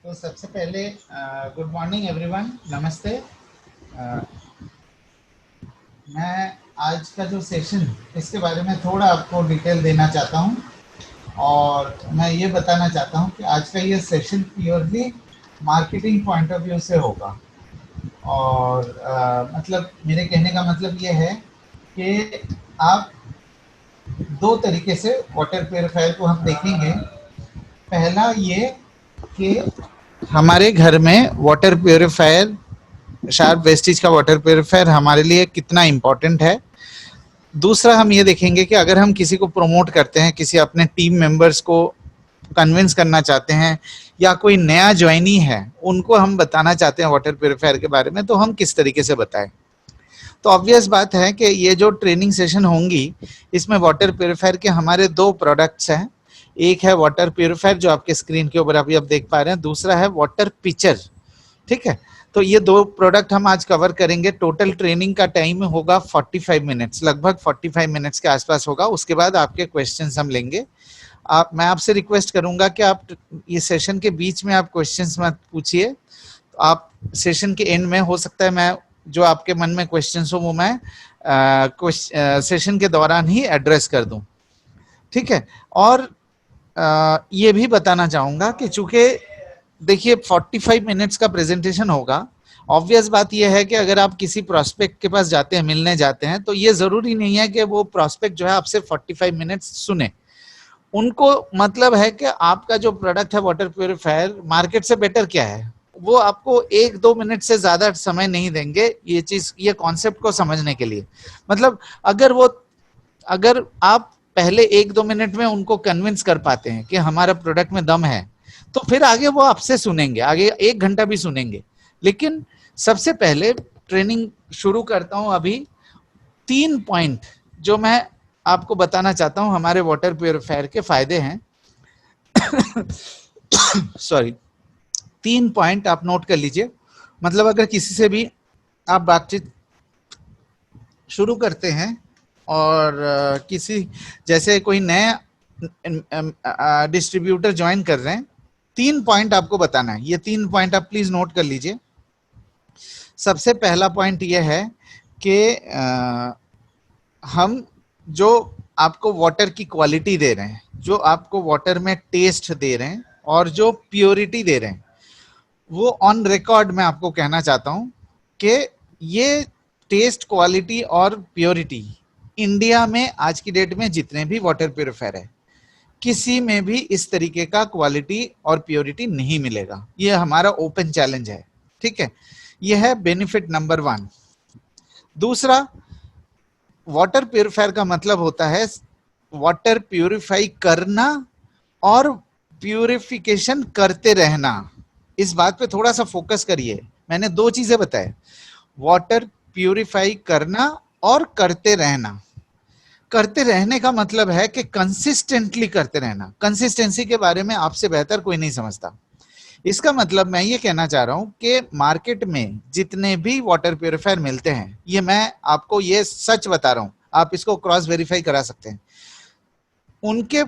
तो सबसे पहले गुड मॉर्निंग एवरीवन, नमस्ते। मैं आज का जो सेशन इसके बारे में थोड़ा आपको डिटेल देना चाहता हूँ और मैं ये बताना चाहता हूँ कि आज का ये session purely marketing point of view से होगा। और मतलब मेरे कहने का मतलब ये है कि आप दो तरीके से वाटर प्योरीफायर को हम देखेंगे। पहला ये कि हमारे घर में वाटर प्योरीफायर, शार्प वेस्टेज का वाटर प्योरीफायर हमारे लिए कितना इम्पोर्टेंट है। दूसरा हम ये देखेंगे कि अगर हम किसी को प्रमोट करते हैं, किसी अपने टीम मेंबर्स को कन्विंस करना चाहते हैं या कोई नया ज्वाइनी है उनको हम बताना चाहते हैं वाटर प्योरीफायर के बारे में, तो हम किस तरीके से बताएं। तो ऑब्वियस बात है कि ये जो ट्रेनिंग सेशन होंगी इसमें वाटर प्योरीफायर के हमारे दो प्रोडक्ट्स हैं। एक है वाटर प्योरीफायर जो आपके स्क्रीन के ऊपर अभी आप देख पा रहे हैं, दूसरा है वाटर पिचर। ठीक है, तो ये दो प्रोडक्ट हम आज कवर करेंगे। टोटल ट्रेनिंग का टाइम होगा 45 मिनट्स, लगभग 45 मिनट्स के आसपास होगा। उसके बाद आपके क्वेश्चंस हम लेंगे। मैं आपसे रिक्वेस्ट करूंगा कि आप ये सेशन के बीच में आप क्वेश्चंस मत पूछिए। आप सेशन के एंड में, हो सकता है मैं जो आपके मन में क्वेश्चंस हो वो मैं सेशन के दौरान ही एड्रेस कर दूं। ठीक है, और ये भी बताना चाहूंगा कि चूंकि देखिए 45 मिनट्स का प्रेजेंटेशन होगा, ऑब्वियस बात यह है कि अगर आप किसी प्रोस्पेक्ट के पास जाते हैं, मिलने जाते हैं, तो ये जरूरी नहीं है कि वो प्रोस्पेक्ट जो है आपसे 45 मिनट्स सुने। उनको मतलब है कि आपका जो प्रोडक्ट है वाटर प्योरीफायर मार्केट से बेटर क्या है, वो आपको 1-2 मिनट से ज्यादा समय नहीं देंगे ये चीज, ये कॉन्सेप्ट को समझने के लिए। मतलब अगर आप पहले 1-2 मिनट में उनको कन्विंस कर पाते हैं कि हमारा प्रोडक्ट में दम है, तो फिर आगे वो आपसे सुनेंगे, आगे 1 घंटा भी सुनेंगे। लेकिन सबसे पहले ट्रेनिंग शुरू करता हूं अभी। 3 पॉइंट जो मैं आपको बताना चाहता हूं हमारे वाटर प्योरीफायर के फायदे हैं। सॉरी, 3 पॉइंट आप नोट कर लीजिए। मतलब अगर किसी से भी आप बातचीत शुरू करते हैं और किसी जैसे कोई नया डिस्ट्रीब्यूटर ज्वाइन कर रहे हैं, 3 पॉइंट आपको बताना है। ये 3 पॉइंट आप प्लीज नोट कर लीजिए। सबसे पहला पॉइंट ये है कि हम जो आपको वाटर की क्वालिटी दे रहे हैं, जो आपको वाटर में टेस्ट दे रहे हैं और जो प्योरिटी दे रहे हैं, वो ऑन रिकॉर्ड मैं आपको कहना चाहता हूं कि ये टेस्ट, क्वालिटी और प्योरिटी इंडिया में आज की डेट में जितने भी वाटर प्योरीफायर है, किसी में भी इस तरीके का क्वालिटी और प्योरिटी नहीं मिलेगा। ये हमारा ओपन चैलेंज है। ठीक है, यह है बेनिफिट नंबर 1। दूसरा, वाटर प्योरीफायर का मतलब होता है वाटर प्यूरिफाई करना और प्यूरिफिकेशन करते रहना। इस बात पे थोड़ा सा फोकस करिए। मैंने दो चीजें बताए, वाटर प्यूरिफाई करना और करते रहना। करते रहने का मतलब है कि कंसिस्टेंटली करते रहना। कंसिस्टेंसी के बारे में आपसे बेहतर कोई नहीं समझता। इसका मतलब मैं ये कहना चाह रहा हूं कि मार्केट में जितने भी वाटर प्यूरिफायर मिलते हैं, ये मैं आपको ये सच बता रहा हूं, आप इसको क्रॉस वेरीफाई करा सकते हैं, उनके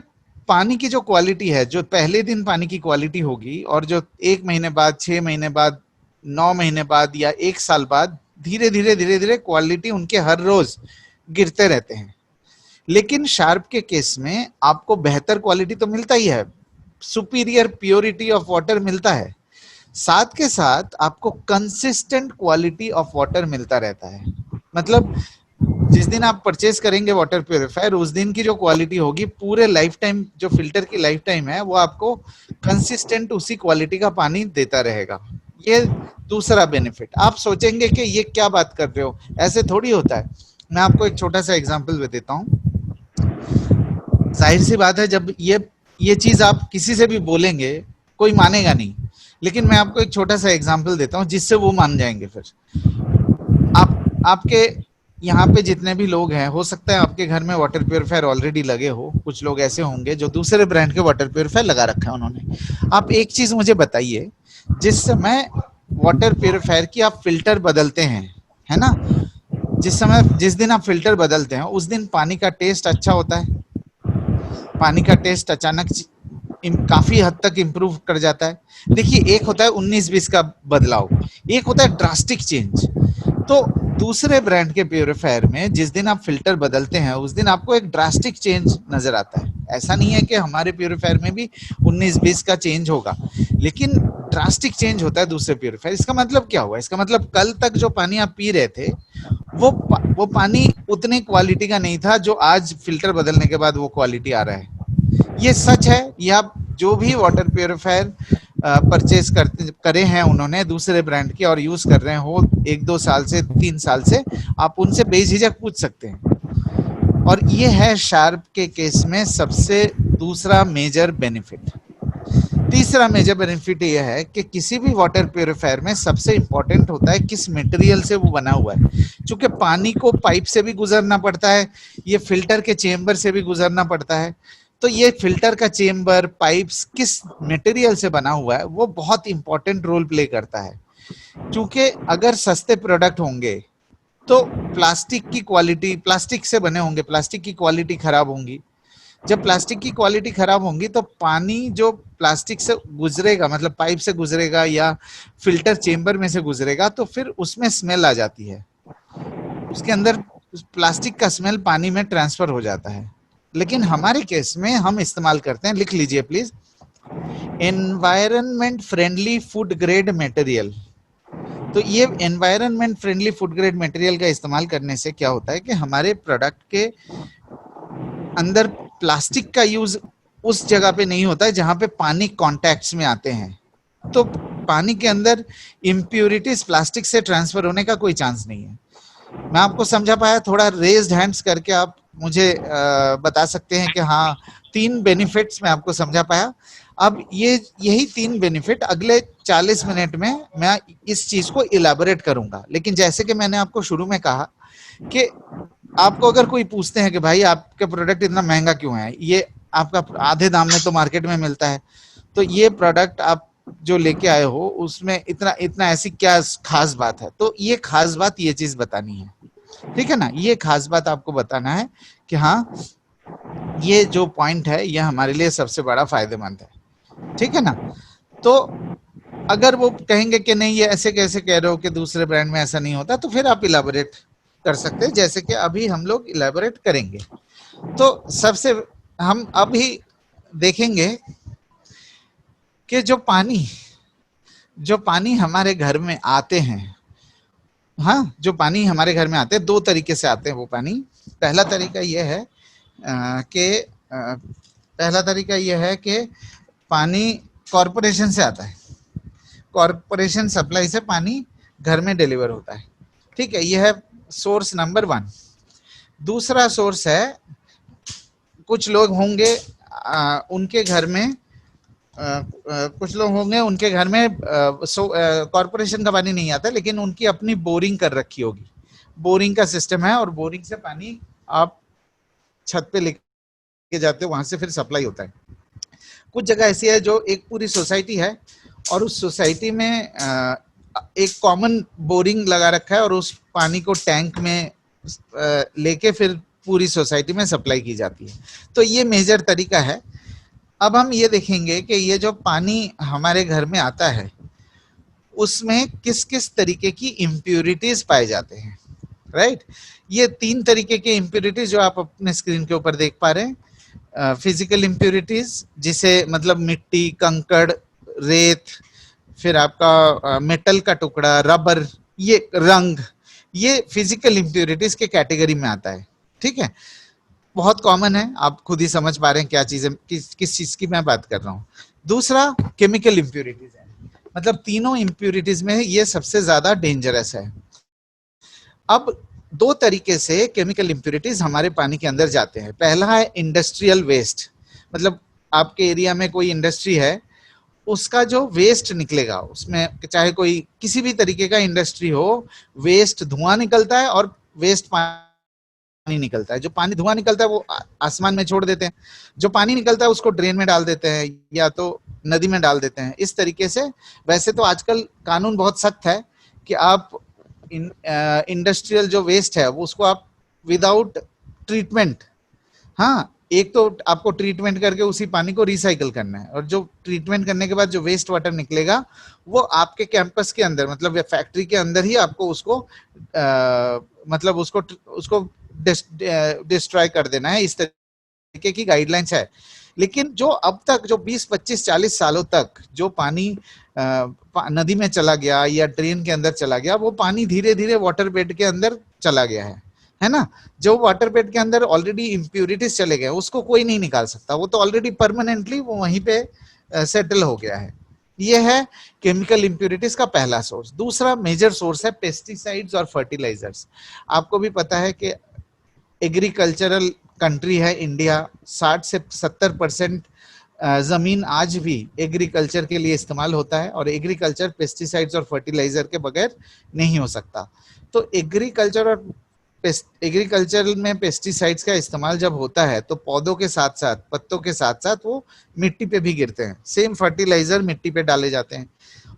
पानी की जो क्वालिटी है, जो पहले दिन पानी की क्वालिटी होगी और जो 1 महीने बाद, 6 महीने बाद, 9 महीने बाद या 1 साल बाद धीरे धीरे क्वालिटी उनके हर रोज गिरते रहते हैं। लेकिन शार्प के केस में आपको बेहतर क्वालिटी तो मिलता ही है, सुपीरियर प्योरिटी ऑफ वाटर मिलता है, साथ के साथ आपको कंसिस्टेंट क्वालिटी ऑफ वाटर मिलता रहता है। मतलब जिस दिन आप परचेज करेंगे वाटर प्योरीफायर, उस दिन की जो क्वालिटी होगी, पूरे लाइफ टाइम, जो फिल्टर की लाइफ टाइम है, वो आपको कंसिस्टेंट उसी क्वालिटी का पानी देता रहेगा। ये दूसरा बेनिफिट। आप सोचेंगे कि ये क्या बात कर रहे हो, ऐसे थोड़ी होता है। मैं आपको एक छोटा सा एग्जांपल देता हूँ। जाहिर सी बात है, जब ये चीज आप किसी से भी बोलेंगे कोई मानेगा नहीं, लेकिन मैं आपको एक छोटा सा एग्जांपल देता हूँ जिससे वो मान जाएंगे। फिर आपके यहाँ पे जितने भी लोग हैं, हो सकता है आपके घर में वाटर प्योरीफायर ऑलरेडी लगे हो। कुछ लोग ऐसे होंगे जो दूसरे ब्रांड के वाटर प्योरीफायर लगा रखा है उन्होंने। आप एक चीज मुझे बताइए, जिस समय वाटर प्योरीफायर की आप फिल्टर बदलते हैं, है ना, जिस दिन आप फिल्टर बदलते हैं उस दिन पानी का टेस्ट अच्छा होता है? पानी का टेस्ट अचानक काफी हद तक इम्प्रूव कर जाता है। देखिए, एक होता है 19-20 का बदलाव, एक होता है ड्रास्टिक चेंज। तो दूसरे ब्रांड के प्यूरिफायर में जिस दिन आप फिल्टर बदलते हैं उस दिन आपको एक ड्रास्टिक चेंज नजर आता है। ऐसा नहीं है कि हमारे प्यूरिफायर में भी 19-20 का चेंज होगा, लेकिन ड्रास्टिक चेंज होता है दूसरे प्यूरिफायर। इसका मतलब क्या हुआ? इसका मतलब कल तक जो पानी आप पी रहे थे वो पानी उतने क्वालिटी का नहीं था जो आज फिल्टर बदलने के बाद वो क्वालिटी आ रहा है। ये सच है। ये आप जो भी वाटर प्योरीफायर परचेज करे हैं उन्होंने दूसरे ब्रांड की और यूज कर रहे हो 1-2 साल से 3 साल से, आप उनसे बेझिझक पूछ सकते हैं। और ये है शार्प के केस में सबसे दूसरा मेजर बेनिफिट। तीसरा मेजर बेनिफिट ये है कि किसी भी वाटर प्योरीफायर में सबसे इंपॉर्टेंट होता है किस मटेरियल से वो बना हुआ है। क्योंकि पानी को पाइप से भी गुजरना पड़ता है, ये फिल्टर के चेम्बर से भी गुजरना पड़ता है। तो ये फिल्टर का चेम्बर, पाइप्स किस मटेरियल से बना हुआ है वो बहुत इंपॉर्टेंट रोल प्ले करता है। क्योंकि अगर सस्ते प्रोडक्ट होंगे तो प्लास्टिक की क्वालिटी, प्लास्टिक से बने होंगे, प्लास्टिक की क्वालिटी खराब होंगी। जब प्लास्टिक की क्वालिटी खराब होंगी तो पानी जो प्लास्टिक से गुजरेगा, मतलब पाइप से गुजरेगा या फिल्टर चेम्बर में से गुजरेगा, तो फिर उसमें स्मेल आ जाती है, उसके अंदर प्लास्टिक का स्मेल पानी में ट्रांसफर हो जाता है। लेकिन हमारे केस में हम इस्तेमाल करते हैं, लिख लीजिए please, environment friendly food grade material. तो ये environment friendly food grade material का इस्तेमाल करने से क्या होता है कि हमारे प्रोडक्ट के अंदर प्लास्टिक का यूज उस जगह पे नहीं होता है जहां पे पानी कॉन्टैक्ट्स में आते हैं। तो पानी के अंदर इम्प्यूरिटीज प्लास्टिक से ट्रांसफर होने का कोई चांस नहीं है। मैं आपको समझा पाया? थोड़ा रेज्ड हैंड्स करके आप मुझे बता सकते हैं कि हाँ, 3 बेनिफिट्स मैं आपको समझा पाया। अब यही 3 बेनिफिट अगले 40 मिनट में मैं इस चीज को इलेबोरेट करूंगा। लेकिन जैसे कि मैंने आपको शुरू में कहा कि आपको अगर कोई पूछते हैं कि भाई आपका प्रोडक्ट इतना महंगा क्यों है, ये आपका आधे दाम में तो मार्केट में मिलता है, तो ये प्रोडक्ट आप जो लेके आए हो उसमें इतना इतना ऐसी क्या खास बात है? तो ये खास बात ये चीज बतानी है, ठीक है ना? ये खास बात आपको बताना है कि हाँ, ये जो पॉइंट है ये हमारे लिए सबसे बड़ा फायदेमंद है, ठीक है ना? तो अगर वो कहेंगे कि नहीं ये ऐसे कैसे कह रहे हो कि दूसरे ब्रांड में ऐसा नहीं होता, तो फिर आप इलेबोरेट कर सकते हैं, जैसे कि अभी हम लोग इलेबोरेट करेंगे। तो सबसे हम अभी देखेंगे कि जो पानी हमारे घर में आते हैं, हाँ, जो पानी हमारे घर में आते हैं 2 तरीके से आते हैं वो पानी। पहला तरीका ये है कि पानी कॉरपोरेशन से आता है, कॉरपोरेशन सप्लाई से पानी घर में डिलीवर होता है, ठीक है? यह है सोर्स नंबर 1। दूसरा सोर्स है, कुछ लोग होंगे उनके घर में कॉरपोरेशन का पानी नहीं आता, लेकिन उनकी अपनी बोरिंग कर रखी होगी, बोरिंग का सिस्टम है और बोरिंग से पानी आप छत पे लेके जाते हो, वहां से फिर सप्लाई होता है। कुछ जगह ऐसी है जो एक पूरी सोसाइटी है और उस सोसाइटी में एक कॉमन बोरिंग लगा रखा है और उस पानी को टैंक में लेके फिर पूरी सोसाइटी में सप्लाई की जाती है। तो ये मेजर तरीका है। अब हम ये देखेंगे कि ये जो पानी हमारे घर में आता है उसमें किस किस तरीके की इम्प्यूरिटीज पाए जाते हैं, राइट? ये 3 तरीके के इम्प्यूरिटीज जो आप अपने स्क्रीन के ऊपर देख पा रहे हैं। फिजिकल इम्प्यूरिटीज, जिसे मतलब मिट्टी, कंकड़, रेत, फिर आपका मेटल का टुकड़ा, रबर, ये रंग, ये फिजिकल इम्प्यूरिटीज के कैटेगरी में आता है, ठीक है? बहुत कॉमन है, आप खुद ही समझ पा रहे हैं क्या चीज है, किस चीज की मैं बात कर रहा हूँ। दूसरा केमिकल इम्प्यूरिटीज है, मतलब तीनों इम्प्यूरिटीज में ये सबसे ज्यादा डेंजरस है। अब 2 तरीके से केमिकल इम्प्यूरिटीज हमारे पानी के अंदर जाते हैं। पहला है इंडस्ट्रियल वेस्ट, मतलब आपके एरिया में कोई इंडस्ट्री है, उसका जो वेस्ट निकलेगा, उसमें चाहे कोई किसी भी तरीके का इंडस्ट्री हो, वेस्ट धुआं निकलता है और वेस्ट पानी निकलता है। जो पानी धुआं निकलता है वो आसमान में छोड़ देते हैं, जो पानी निकलता है उसको ड्रेन में डाल देते हैं या तो नदी में डाल देते हैं। इस तरीके से वैसे तो आजकल कानून बहुत सख्त है कि आप इंडस्ट्रियल जो वेस्ट है वो उसको आप विदाउट ट्रीटमेंट, हाँ, एक तो आपको ट्रीटमेंट करके उसी पानी को रिसाइकल करना है, और जो ट्रीटमेंट करने के बाद जो वेस्ट वाटर निकलेगा वो आपके कैंपस के अंदर, मतलब फैक्ट्री के अंदर ही आपको उसको मतलब उसको उसको डिस्ट्रॉय कर देना है। इस तरीके की गाइडलाइंस है। लेकिन जो अब तक जो 20, 25, 40 सालों तक जो पानी नदी में चला गया या ड्रेन के अंदर चला गया, वो पानी धीरे धीरे वाटर बेड के अंदर चला गया है ना। जो वाटर बेड के अंदर ऑलरेडी इम्प्यूरिटीज चले गए, उसको कोई नहीं निकाल सकता, वो तो ऑलरेडी परमानेंटली वो वहीं पे सेटल हो गया है। ये है केमिकल इम्प्यूरिटीज का पहला सोर्स। दूसरा मेजर सोर्स है पेस्टिसाइड्स और फर्टिलाइजर्स। आपको भी पता है कि एग्रीकल्चरल कंट्री है इंडिया, 60 से 70% जमीन आज भी एग्रीकल्चर के लिए इस्तेमाल होता है, और एग्रीकल्चर पेस्टिसाइड्स और फर्टिलाइजर के बगैर नहीं हो सकता। तो एग्रीकल्चर में पेस्टिसाइड्स का इस्तेमाल जब होता है तो पौधों के साथ साथ, पत्तों के साथ साथ वो मिट्टी पे भी गिरते हैं। सेम फर्टिलाइजर मिट्टी पे डाले जाते हैं,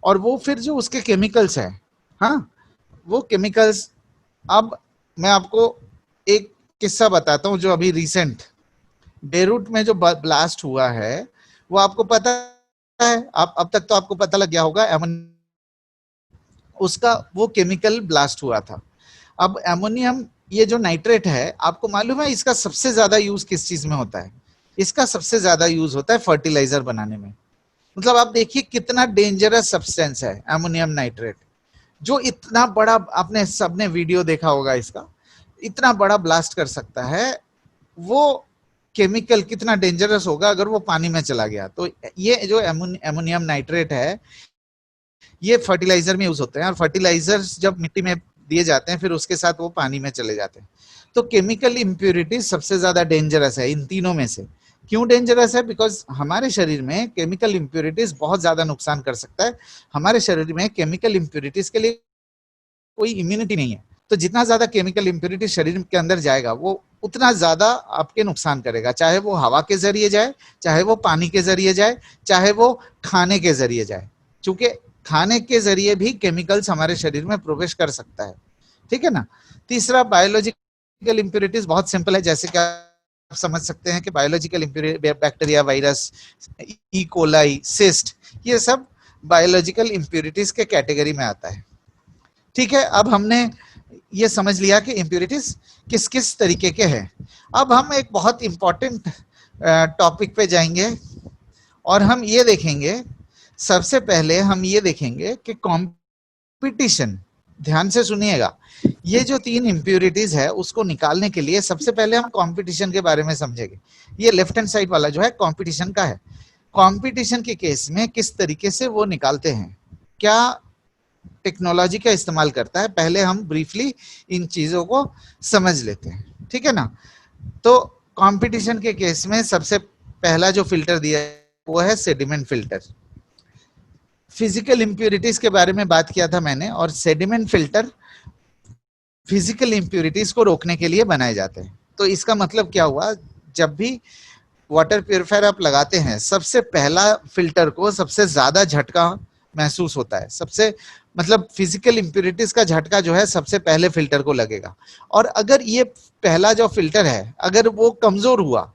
और वो फिर जो उसके केमिकल्स हैं, हाँ, वो केमिकल्स, अब मैं आपको एक किस्सा बताता हूँ जो अभी रिसेंट बेरूट में जो ब्लास्ट हुआ है, वो आपको पता है, आप अब तक तो आपको पता लग गया होगा, उसका वो केमिकल ब्लास्ट हुआ था। अब एमोनियम, ये जो नाइट्रेट है, आपको मालूम है इसका सबसे ज्यादा यूज किस चीज में होता है? इसका सबसे ज्यादा यूज होता है फर्टिलाइजर बनाने में। मतलब आप देखिए कितना डेंजरस सब्सटेंस है एमोनियम नाइट्रेट, जो इतना बड़ा, आपने सबने वीडियो देखा होगा इसका, इतना बड़ा ब्लास्ट कर सकता है। वो केमिकल कितना डेंजरस होगा अगर वो पानी में चला गया। तो ये जो एमोनियम नाइट्रेट है, ये फर्टिलाइजर में यूज होते हैं, और फर्टिलाइजर्स जब मिट्टी में दिए जाते हैं फिर उसके साथ वो पानी में चले जाते हैं। तो केमिकल इम्प्यूरिटीज सबसे ज्यादा डेंजरस है इन तीनों में से। क्यों डेंजरस है? बिकॉज हमारे शरीर में केमिकल इम्प्यूरिटीज बहुत ज्यादा नुकसान कर सकता है। हमारे शरीर में केमिकल इम्प्यूरिटीज के लिए कोई इम्यूनिटी नहीं है, तो जितना ज्यादा केमिकल इम्प्यूरिटी शरीर के अंदर जाएगा वो उतना ज्यादा आपके नुकसान करेगा, चाहे वो हवा के जरिए जाए, चाहे वो पानी के जरिए जाए, चाहे वो खाने के जरिए जाए। चूंकि खाने के जरिए भी केमिकल्स हमारे शरीर में प्रवेश कर सकता है, ठीक है ना। तीसरा, बायोलॉजिकल इम्प्यूरिटीज बहुत सिंपल है, जैसे कि आप समझ सकते हैं कि biological impurity, bacteria, virus, E coli, cyst, ये सब बायोलॉजिकल इम्प्यूरिटीज के कैटेगरी में आता है। ठीक है, अब हमने ये समझ लिया कि इम्प्यूरिटीज किस किस तरीके के हैं। अब हम एक बहुत इंपॉर्टेंट टॉपिक पे जाएंगे, और हम ये देखेंगे, सबसे पहले हम ये देखेंगे कि कंपटीशन। ध्यान से सुनिएगा, ये जो 3 इम्प्यूरिटीज है उसको निकालने के लिए सबसे पहले हम कंपटीशन के बारे में समझेंगे। ये लेफ्ट हैंड साइड वाला जो है कंपटीशन का है। कंपटीशन के केस में किस तरीके से वो निकालते हैं, क्या टेक्नोलॉजी का इस्तेमाल करता है, पहले हम ब्रीफली इन चीजों को समझ लेते हैं, ठीक है ना। तो कंपटीशन के केस में सबसे पहला जो फिल्टर दिया है वो है सेडिमेंट फिल्टर। फिजिकल इंप्यूरिटीज के बारे में बात किया था मैंने, और सेडिमेंट फिल्टर फिजिकल इंप्यूरिटीज को रोकने के लिए बनाए जाते हैं। तो इसका मतलब क्या हुआ, जब भी वाटर प्यूरिफायर आप लगाते हैं, सबसे पहला फिल्टर को सबसे ज्यादा झटका महसूस होता है। सबसे मतलब फिजिकल इंप्यूरिटीज का झटका जो है सबसे पहले फिल्टर को लगेगा, और अगर ये पहला जो फिल्टर है अगर वो कमजोर हुआ,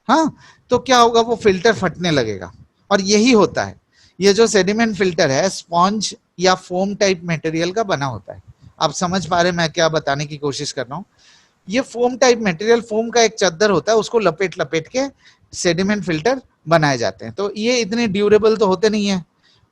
हाँ, तो क्या होगा, वो फिल्टर फटने लगेगा। और यही होता है, ये जो सेडिमेंट फिल्टर है स्पॉन्ज या फोम टाइप मटेरियल का बना होता है। आप समझ पा रहे मैं क्या बताने की कोशिश कर रहा हूँ? ये फोम टाइप मटेरियल, फोम का एक चद्दर होता है, उसको लपेट लपेट के सेडिमेंट फिल्टर बनाए जाते हैं। तो ये इतने ड्यूरेबल तो होते नहीं है,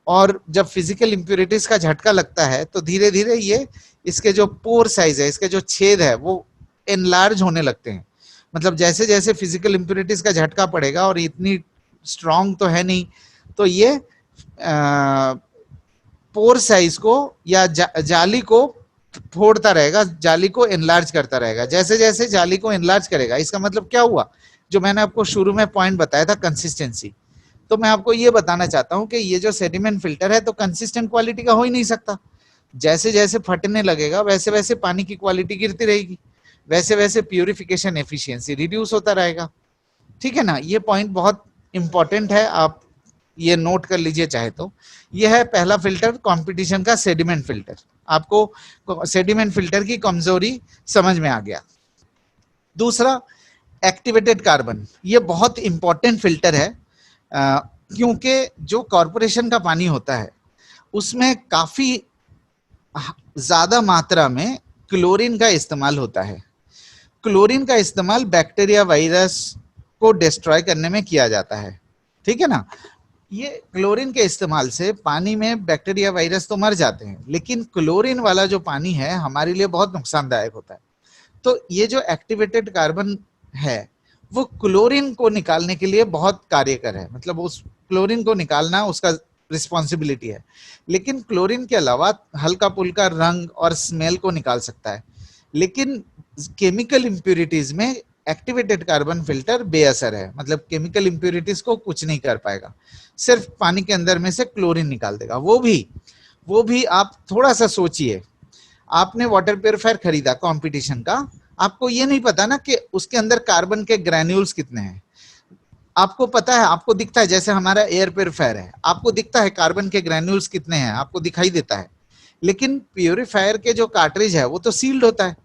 और जब फिजिकल इंप्यूरिटीज का झटका लगता है तो धीरे धीरे ये, इसके जो पोर साइज है, इसके जो छेद है, वो एनलार्ज होने लगते हैं। मतलब जैसे जैसे फिजिकल इंप्यूरिटीज का झटका पड़ेगा, और इतनी स्ट्रांग तो है नहीं, तो ये पोर साइज को या जाली को फोड़ता रहेगा, जाली को एनलार्ज करता रहेगा। जैसे जैसे जाली को एनलार्ज करेगा, इसका मतलब क्या हुआ, जो मैंने आपको शुरू में पॉइंट बताया था, कंसिस्टेंसी। तो मैं आपको ये बताना चाहता हूं कि ये जो सेडिमेंट फिल्टर है तो कंसिस्टेंट क्वालिटी का हो ही नहीं सकता। जैसे जैसे फटने लगेगा वैसे वैसे पानी की क्वालिटी गिरती रहेगी, वैसे वैसे प्यूरिफिकेशन एफिशिएंसी रिड्यूस होता रहेगा, ठीक है ना। ये पॉइंट बहुत इंपॉर्टेंट है, आप ये नोट कर लीजिए चाहे तो। ये है पहला फिल्टर कंपटीशन का, सेडिमेंट फिल्टर। आपको सेडिमेंट फिल्टर की कमजोरी समझ में आ गया। दूसरा, एक्टिवेटेड कार्बन, ये बहुत इंपॉर्टेंट फिल्टर है, क्योंकि जो कॉरपोरेशन का पानी होता है उसमें काफी ज्यादा मात्रा में क्लोरीन का इस्तेमाल होता है। क्लोरीन का इस्तेमाल बैक्टीरिया वायरस को डिस्ट्रॉय करने में किया जाता है, ठीक है ना। ये क्लोरीन के इस्तेमाल से पानी में बैक्टीरिया वायरस तो मर जाते हैं, लेकिन क्लोरीन वाला जो पानी है हमारे लिए बहुत नुकसानदायक होता है। तो ये जो एक्टिवेटेड कार्बन है वो क्लोरीन को निकालने के लिए बहुत कार्यकर है, मतलब उस क्लोरीन को निकालना उसका रिस्पॉन्सिबिलिटी है। लेकिन क्लोरीन के अलावा हल्का पुल्का रंग और स्मेल को निकाल सकता है, लेकिन केमिकल इंप्योरिटीज में एक्टिवेटेड कार्बन फिल्टर बेअसर है, मतलब केमिकल इंप्योरिटीज को कुछ नहीं कर पाएगा, सिर्फ पानी के अंदर में से क्लोरीन निकाल देगा। वो भी आप थोड़ा सा सोचिए, आपने वाटर प्यूरिफायर खरीदा कंपटीशन का, आपको ये नहीं पता ना कि उसके अंदर कार्बन के ग्रैन्यूल्स कितने हैं। आपको पता है, आपको दिखता है, जैसे हमारा एयर प्यूरिफायर है, आपको दिखता है कार्बन के ग्रैन्यूल्स कितने हैं, आपको दिखाई देता है। लेकिन प्यूरिफायर के जो कार्ट्रिज है वो तो सील्ड होता है,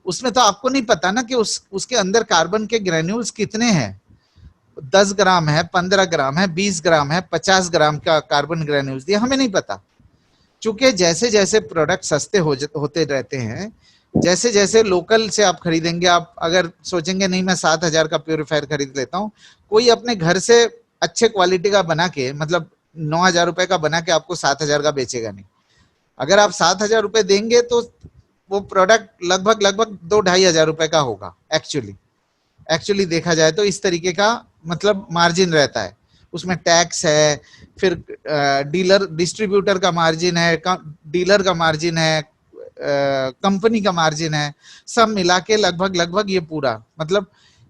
उसमें तो आपको नहीं पता ना कि उसके अंदर कार्बन के ग्रैन्यूल्स कितने हैं। 10 ग्राम है, 15 ग्राम है, 20 ग्राम है, 50 ग्राम का कार्बन ग्रैन्यूल्स दिया, हमें नहीं पता। चूंकि जैसे जैसे प्रोडक्ट सस्ते होते रहते हैं, जैसे जैसे लोकल से आप खरीदेंगे, आप अगर सोचेंगे नहीं मैं 7,000 का प्यूरिफायर खरीद लेता हूँ, कोई अपने घर से अच्छे क्वालिटी का बना के, मतलब 9,000 रुपए का बना के आपको 7,000 का बेचेगा नहीं। अगर आप 7,000 रुपए देंगे तो वो प्रोडक्ट लगभग 2-2,500 रुपए का होगा। एक्चुअली देखा जाए तो इस तरीके का मतलब मार्जिन रहता है, उसमें टैक्स है, फिर डीलर डिस्ट्रीब्यूटर का मार्जिन है, डीलर का मार्जिन है, कंपनी का मार्जिन है, सब मिला के लगभग ये पूरा, मतलब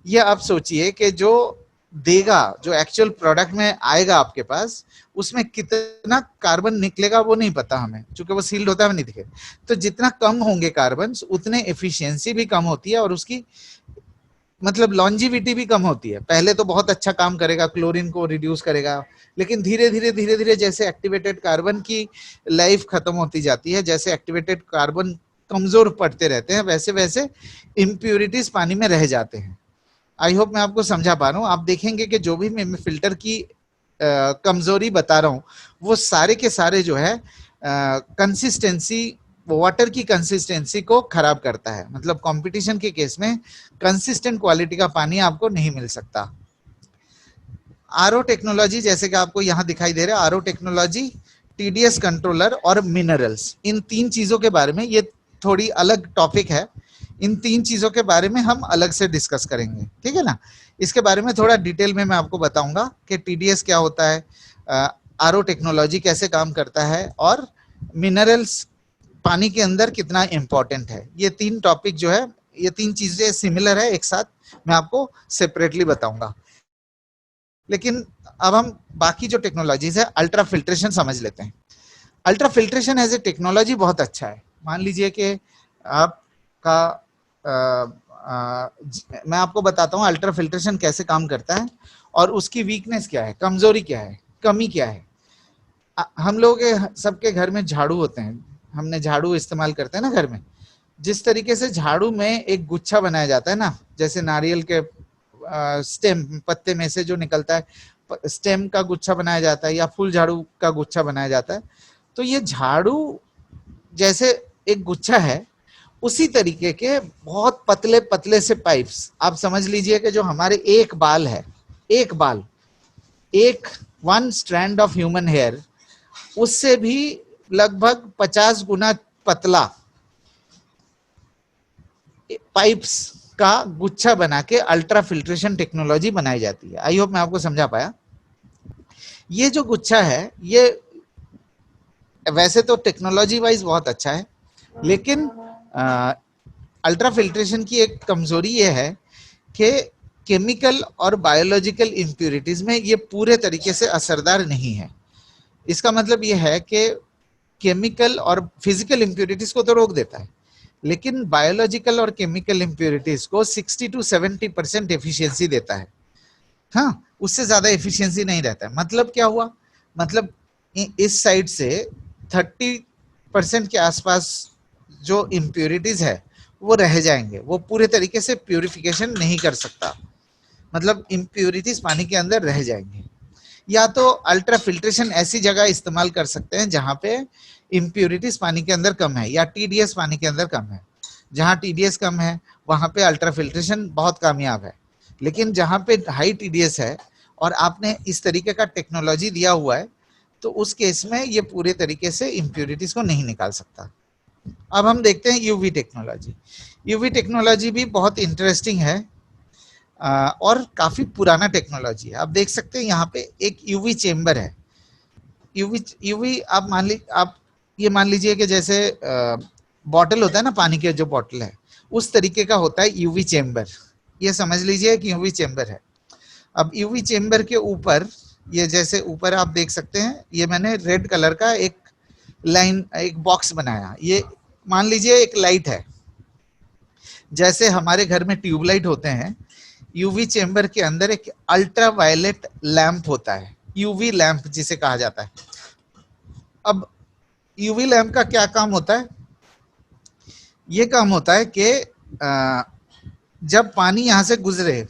ये आप सोचिए कि जो देगा, जो एक्चुअल प्रोडक्ट में आएगा आपके पास, उसमें कितना कार्बन निकलेगा वो नहीं पता हमें, क्योंकि वो सील्ड होता है, नहीं दिखे। तो जितना कम होंगे कार्बन, उतने एफिशिएंसी भी कम होती है और उसकी मतलब लॉन्जिविटी भी कम होती है। पहले तो बहुत अच्छा काम करेगा, क्लोरीन को रिड्यूस करेगा, लेकिन धीरे धीरे जैसे एक्टिवेटेड कार्बन की लाइफ खत्म होती जाती है, जैसे एक्टिवेटेड कार्बन कमजोर पड़ते रहते हैं, वैसे वैसे इम्प्योरिटीज पानी में रह जाते हैं। आई होप मैं आपको समझा पा रहा हूँ। आप देखेंगे कि जो भी मैं फिल्टर की कमजोरी बता रहा हूँ, वो सारे के सारे जो है कंसिस्टेंसी, वाटर की कंसिस्टेंसी को खराब करता है। मतलब कंपटीशन के केस में कंसिस्टेंट क्वालिटी का पानी आपको नहीं मिल सकता। आरओ टेक्नोलॉजी, जैसे कि आपको यहाँ दिखाई दे रहा है, आरओ टेक्नोलॉजी, टीडीएस कंट्रोलर और मिनरल्स, इन 3 चीजों के बारे में, ये थोड़ी अलग टॉपिक है, इन 3 चीजों के बारे में हम अलग से डिस्कस करेंगे, ठीक है ना। इसके बारे में थोड़ा डिटेल में मैं आपको बताऊंगा कि टीडीएस क्या होता है, आरओ टेक्नोलॉजी कैसे काम करता है, और मिनरल्स पानी के अंदर कितना इंपॉर्टेंट है। ये 3 टॉपिक जो है, ये 3 चीजें सिमिलर है, एक साथ मैं आपको सेपरेटली बताऊंगा। लेकिन अब हम बाकी जो टेक्नोलॉजीज है, अल्ट्रा फिल्ट्रेशन समझ लेते हैं। Ultra filtration as a technology बहुत अच्छा है। मान लीजिए कि आपका मैं आपको बताता हूँ अल्ट्रा फिल्ट्रेशन कैसे काम करता है और उसकी वीकनेस क्या है, कमजोरी क्या है, कमी क्या है। हम लोग सबके घर में झाड़ू होते हैं, हमने झाड़ू इस्तेमाल करते हैं ना घर में। जिस तरीके से झाड़ू में एक गुच्छा बनाया जाता है ना, जैसे नारियल के स्टेम, पत्ते में से जो निकलता है, स्टेम का गुच्छा बनाया जाता है, या फूल झाड़ू का गुच्छा बनाया जाता है। तो ये झाड़ू जैसे एक गुच्छा है, उसी तरीके के बहुत पतले पतले से पाइप्स, आप समझ लीजिए कि जो हमारे एक बाल है, एक बाल, एक 1 स्ट्रैंड ऑफ ह्यूमन हेयर, उससे भी लगभग 50 गुना पतला पाइप्स का गुच्छा बना के अल्ट्रा फिल्ट्रेशन टेक्नोलॉजी बनाई जाती है। आई होप मैं आपको समझा पाया। ये जो गुच्छा है, ये वैसे तो टेक्नोलॉजी वाइज बहुत अच्छा है, लेकिन अल्ट्रा फिल्ट्रेशन की एक कमजोरी ये है कि केमिकल और बायोलॉजिकल इम्प्यूरिटीज में ये पूरे तरीके से असरदार नहीं है। इसका मतलब ये है कि केमिकल और फिजिकल इम्प्यूरिटीज को तो रोक देता है, लेकिन बायोलॉजिकल और केमिकल इम्प्यूरिटीज को 60 to 70% एफिशिएंसी देता है। हाँ, उससे ज्यादा एफिशिएंसी नहीं रहता है। मतलब क्या हुआ, मतलब इस साइड से 30% के आसपास जो इम्प्यूरिटीज है वो रह जाएंगे, वो पूरे तरीके से प्यूरिफिकेशन नहीं कर सकता। मतलब इम्प्यूरिटीज पानी के अंदर रह जाएंगे। या तो अल्ट्रा फिल्ट्रेशन ऐसी जगह इस्तेमाल कर सकते हैं जहां पे इम्प्यूरिटीज पानी के अंदर कम है या टीडीएस पानी के अंदर कम है। जहां टीडीएस कम है वहां पे अल्ट्रा फिल्ट्रेशन बहुत कामयाब है। लेकिन जहां पे हाई टीडीएस है और आपने इस तरीके का टेक्नोलॉजी दिया हुआ है तो उस केस में ये पूरे तरीके से इम्प्यूरिटीज को नहीं निकाल सकता। अब हम देखते हैं यूवी टेक्नोलॉजी। यूवी टेक्नोलॉजी भी बहुत इंटरेस्टिंग है और काफी पुराना टेक्नोलॉजी है। आप देख सकते हैं यहाँ पे एक यूवी चेम्बर है। यूवी यूवी आप ये मान लीजिए कि जैसे बॉटल होता है ना, पानी के जो बॉटल है उस तरीके का होता है यूवी चेम्बर। ये समझ लीजिए कि यूवी चेम्बर है। अब यूवी चेम्बर के ऊपर ये जैसे ऊपर आप देख सकते हैं, ये मैंने रेड कलर का एक लाइन एक बॉक्स बनाया। ये मान लीजिए एक लाइट है, जैसे हमारे घर में ट्यूबलाइट होते हैं, यूवी चेम्बर के अंदर एक अल्ट्रा वायलेट लैंप होता है, यूवी लैंप जिसे कहा जाता है। अब यूवी लैंप का क्या काम होता है? ये काम होता है कि जब पानी यहाँ से गुजरे,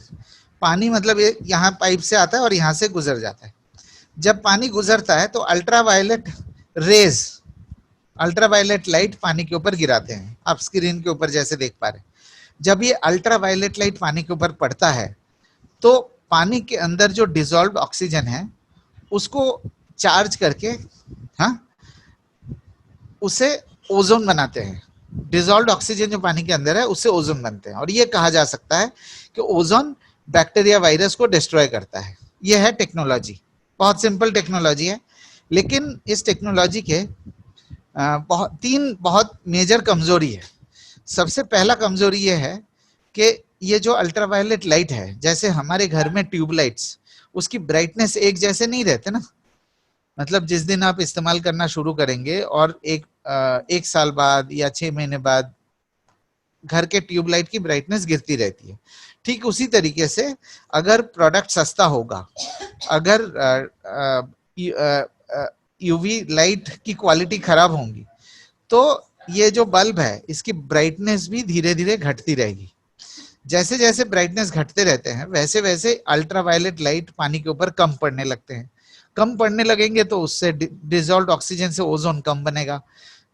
पानी मतलब ये यहाँ पाइप से आता है और यहाँ से गुजर जाता है। जब पानी गुजरता है तो ultra violet rays, ultra violet light पानी के ऊपर गिराते हैं। आप स्क्रीन के ऊपर जैसे देख पा रहे हैं, जब ये अल्ट्रा वायलेट लाइट पानी के ऊपर पड़ता है तो पानी के अंदर जो डिसॉल्व्ड ऑक्सीजन है उसको चार्ज करके, हाँ, उसे ओजोन बनाते हैं। डिसॉल्व्ड ऑक्सीजन जो पानी के अंदर है उससे ओजोन बनते हैं और ये कहा जा सकता है कि ओजोन बैक्टीरिया वायरस को डिस्ट्रॉय करता है। ये है टेक्नोलॉजी, बहुत सिंपल टेक्नोलॉजी है। लेकिन इस टेक्नोलॉजी के तीन बहुत मेजर कमजोरी है। सबसे पहला कमजोरी ये है कि ये जो अल्ट्रावायलेट लाइट है, जैसे हमारे घर में ट्यूबलाइट्स, उसकी ब्राइटनेस एक जैसे नहीं रहते ना। मतलब जिस दिन आप इस्तेमाल करना शुरू करेंगे और एक साल बाद या 6 महीने बाद घर के ट्यूबलाइट की ब्राइटनेस गिरती रहती है। ठीक उसी तरीके से अगर प्रोडक्ट सस्ता होगा, अगर यूवी लाइट की क्वालिटी खराब होंगी तो ये जो बल्ब है इसकी ब्राइटनेस भी धीरे धीरे घटती रहेगी। जैसे जैसे ब्राइटनेस घटते रहते हैं वैसे वैसे अल्ट्रावायलेट लाइट पानी के ऊपर कम पड़ने लगते हैं। कम पड़ने लगेंगे तो उससे डिसॉल्व्ड ऑक्सीजन से ओजोन कम बनेगा।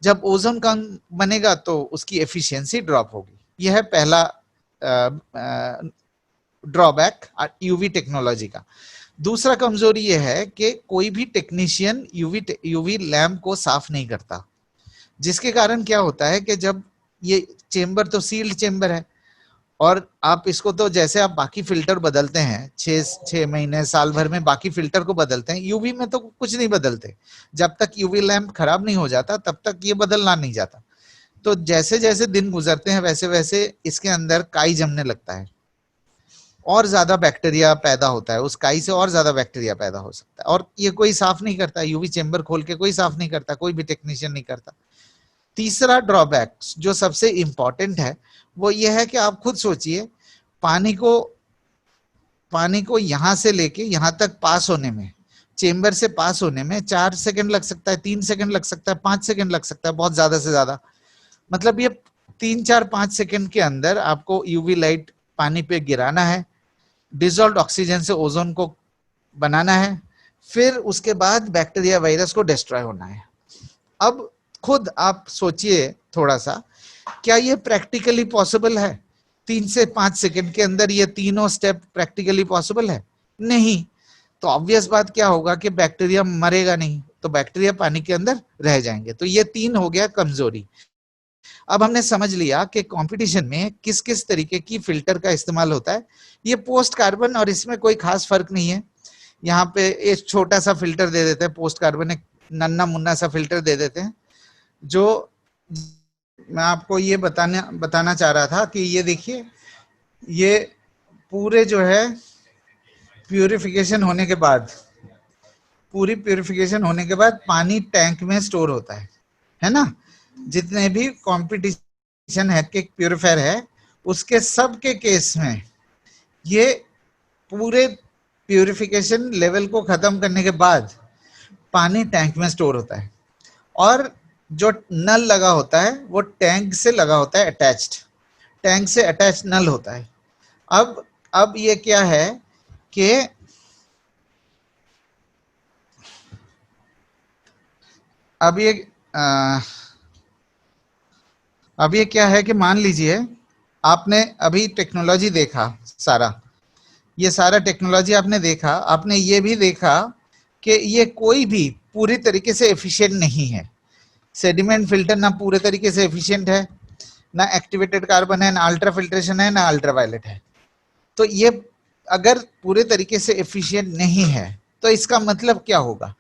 जब ओजोन कम बनेगा तो उसकी एफिशिएंसी ड्रॉप होगी। यह है पहला ड्रॉबैक यूवी टेक्नोलॉजी का। दूसरा कमजोरी यह है कि कोई भी टेक्नीशियन यूवी लैम्प को साफ नहीं करता, जिसके कारण क्या होता है कि जब ये चेम्बर तो सील्ड चेम्बर है और आप इसको तो जैसे आप बाकी फिल्टर बदलते हैं 6 महीने साल भर में बाकी फिल्टर को बदलते हैं, यूवी में तो कुछ नहीं बदलते। जब तक यूवी लैंप खराब नहीं हो जाता तब तक ये बदलना नहीं जाता। तो जैसे जैसे दिन गुजरते हैं वैसे वैसे इसके अंदर काई जमने लगता है और ज्यादा बैक्टीरिया पैदा होता है। उस काई से और ज्यादा बैक्टीरिया पैदा हो सकता है और ये कोई साफ नहीं करता। यूवी चेम्बर खोल के कोई साफ नहीं करता, कोई भी टेक्नीशियन नहीं करता। तीसरा ड्रॉबैक जो सबसे इंपॉर्टेंट है वो ये है कि आप खुद सोचिए, पानी को यहां से लेके यहां तक पास होने में, चेम्बर से पास होने में 4 सेकंड लग सकता है, 3 सेकंड लग सकता है, 5 सेकंड लग सकता है, बहुत ज्यादा से ज्यादा। मतलब ये 3-4-5 सेकंड के अंदर आपको यूवी लाइट पानी पे गिराना है, डिसॉल्व्ड ऑक्सीजन से ओजोन को बनाना है, फिर उसके बाद बैक्टीरिया वायरस को डिस्ट्रॉय होना है। अब खुद आप सोचिए थोड़ा सा, क्या ये प्रैक्टिकली पॉसिबल है? 3 से 5 सेकंड के अंदर ये तीनों स्टेप प्रैक्टिकली पॉसिबल है? नहीं। तो ऑब्वियस बात क्या होगा कि बैक्टीरिया मरेगा नहीं, तो बैक्टीरिया पानी के अंदर रह जाएंगे। तो ये 3 हो गया कमजोरी। अब हमने समझ लिया कि कंपटीशन में किस किस तरीके की फिल्टर का इस्तेमाल होता है। ये पोस्ट कार्बन और इसमें कोई खास फर्क नहीं है। यहाँ पे एक छोटा सा फिल्टर दे देते हैं, पोस्ट कार्बन एक नन्ना मुन्ना सा फिल्टर दे देते हैं। जो मैं आपको ये बताना चाह रहा था कि ये देखिए, ये पूरे जो है प्यूरिफिकेशन होने के बाद, पूरी प्यूरिफिकेशन होने के बाद पानी टैंक में स्टोर होता है ना। जितने भी कंपटीशन है के प्यूरिफायर है उसके सब के केस में ये पूरे प्यूरिफिकेशन लेवल को खत्म करने के बाद पानी टैंक में स्टोर होता है और जो नल लगा होता है वो टैंक से लगा होता है अटैच्ड, टैंक से अटैच्ड नल होता है। अब अब ये क्या है कि अब ये अ, अब ये क्या है कि मान लीजिए आपने अभी टेक्नोलॉजी देखा सारा, ये सारा टेक्नोलॉजी आपने देखा, आपने ये भी देखा कि ये कोई भी पूरी तरीके से एफिशिएंट नहीं है। सेडिमेंट फिल्टर ना पूरे तरीके से एफिशिएंट है, ना एक्टिवेटेड कार्बन है, ना अल्ट्रा फिल्ट्रेशन है, ना अल्ट्रा वायलेट है। तो ये अगर पूरे तरीके से एफिशिएंट नहीं है तो इसका मतलब क्या होगा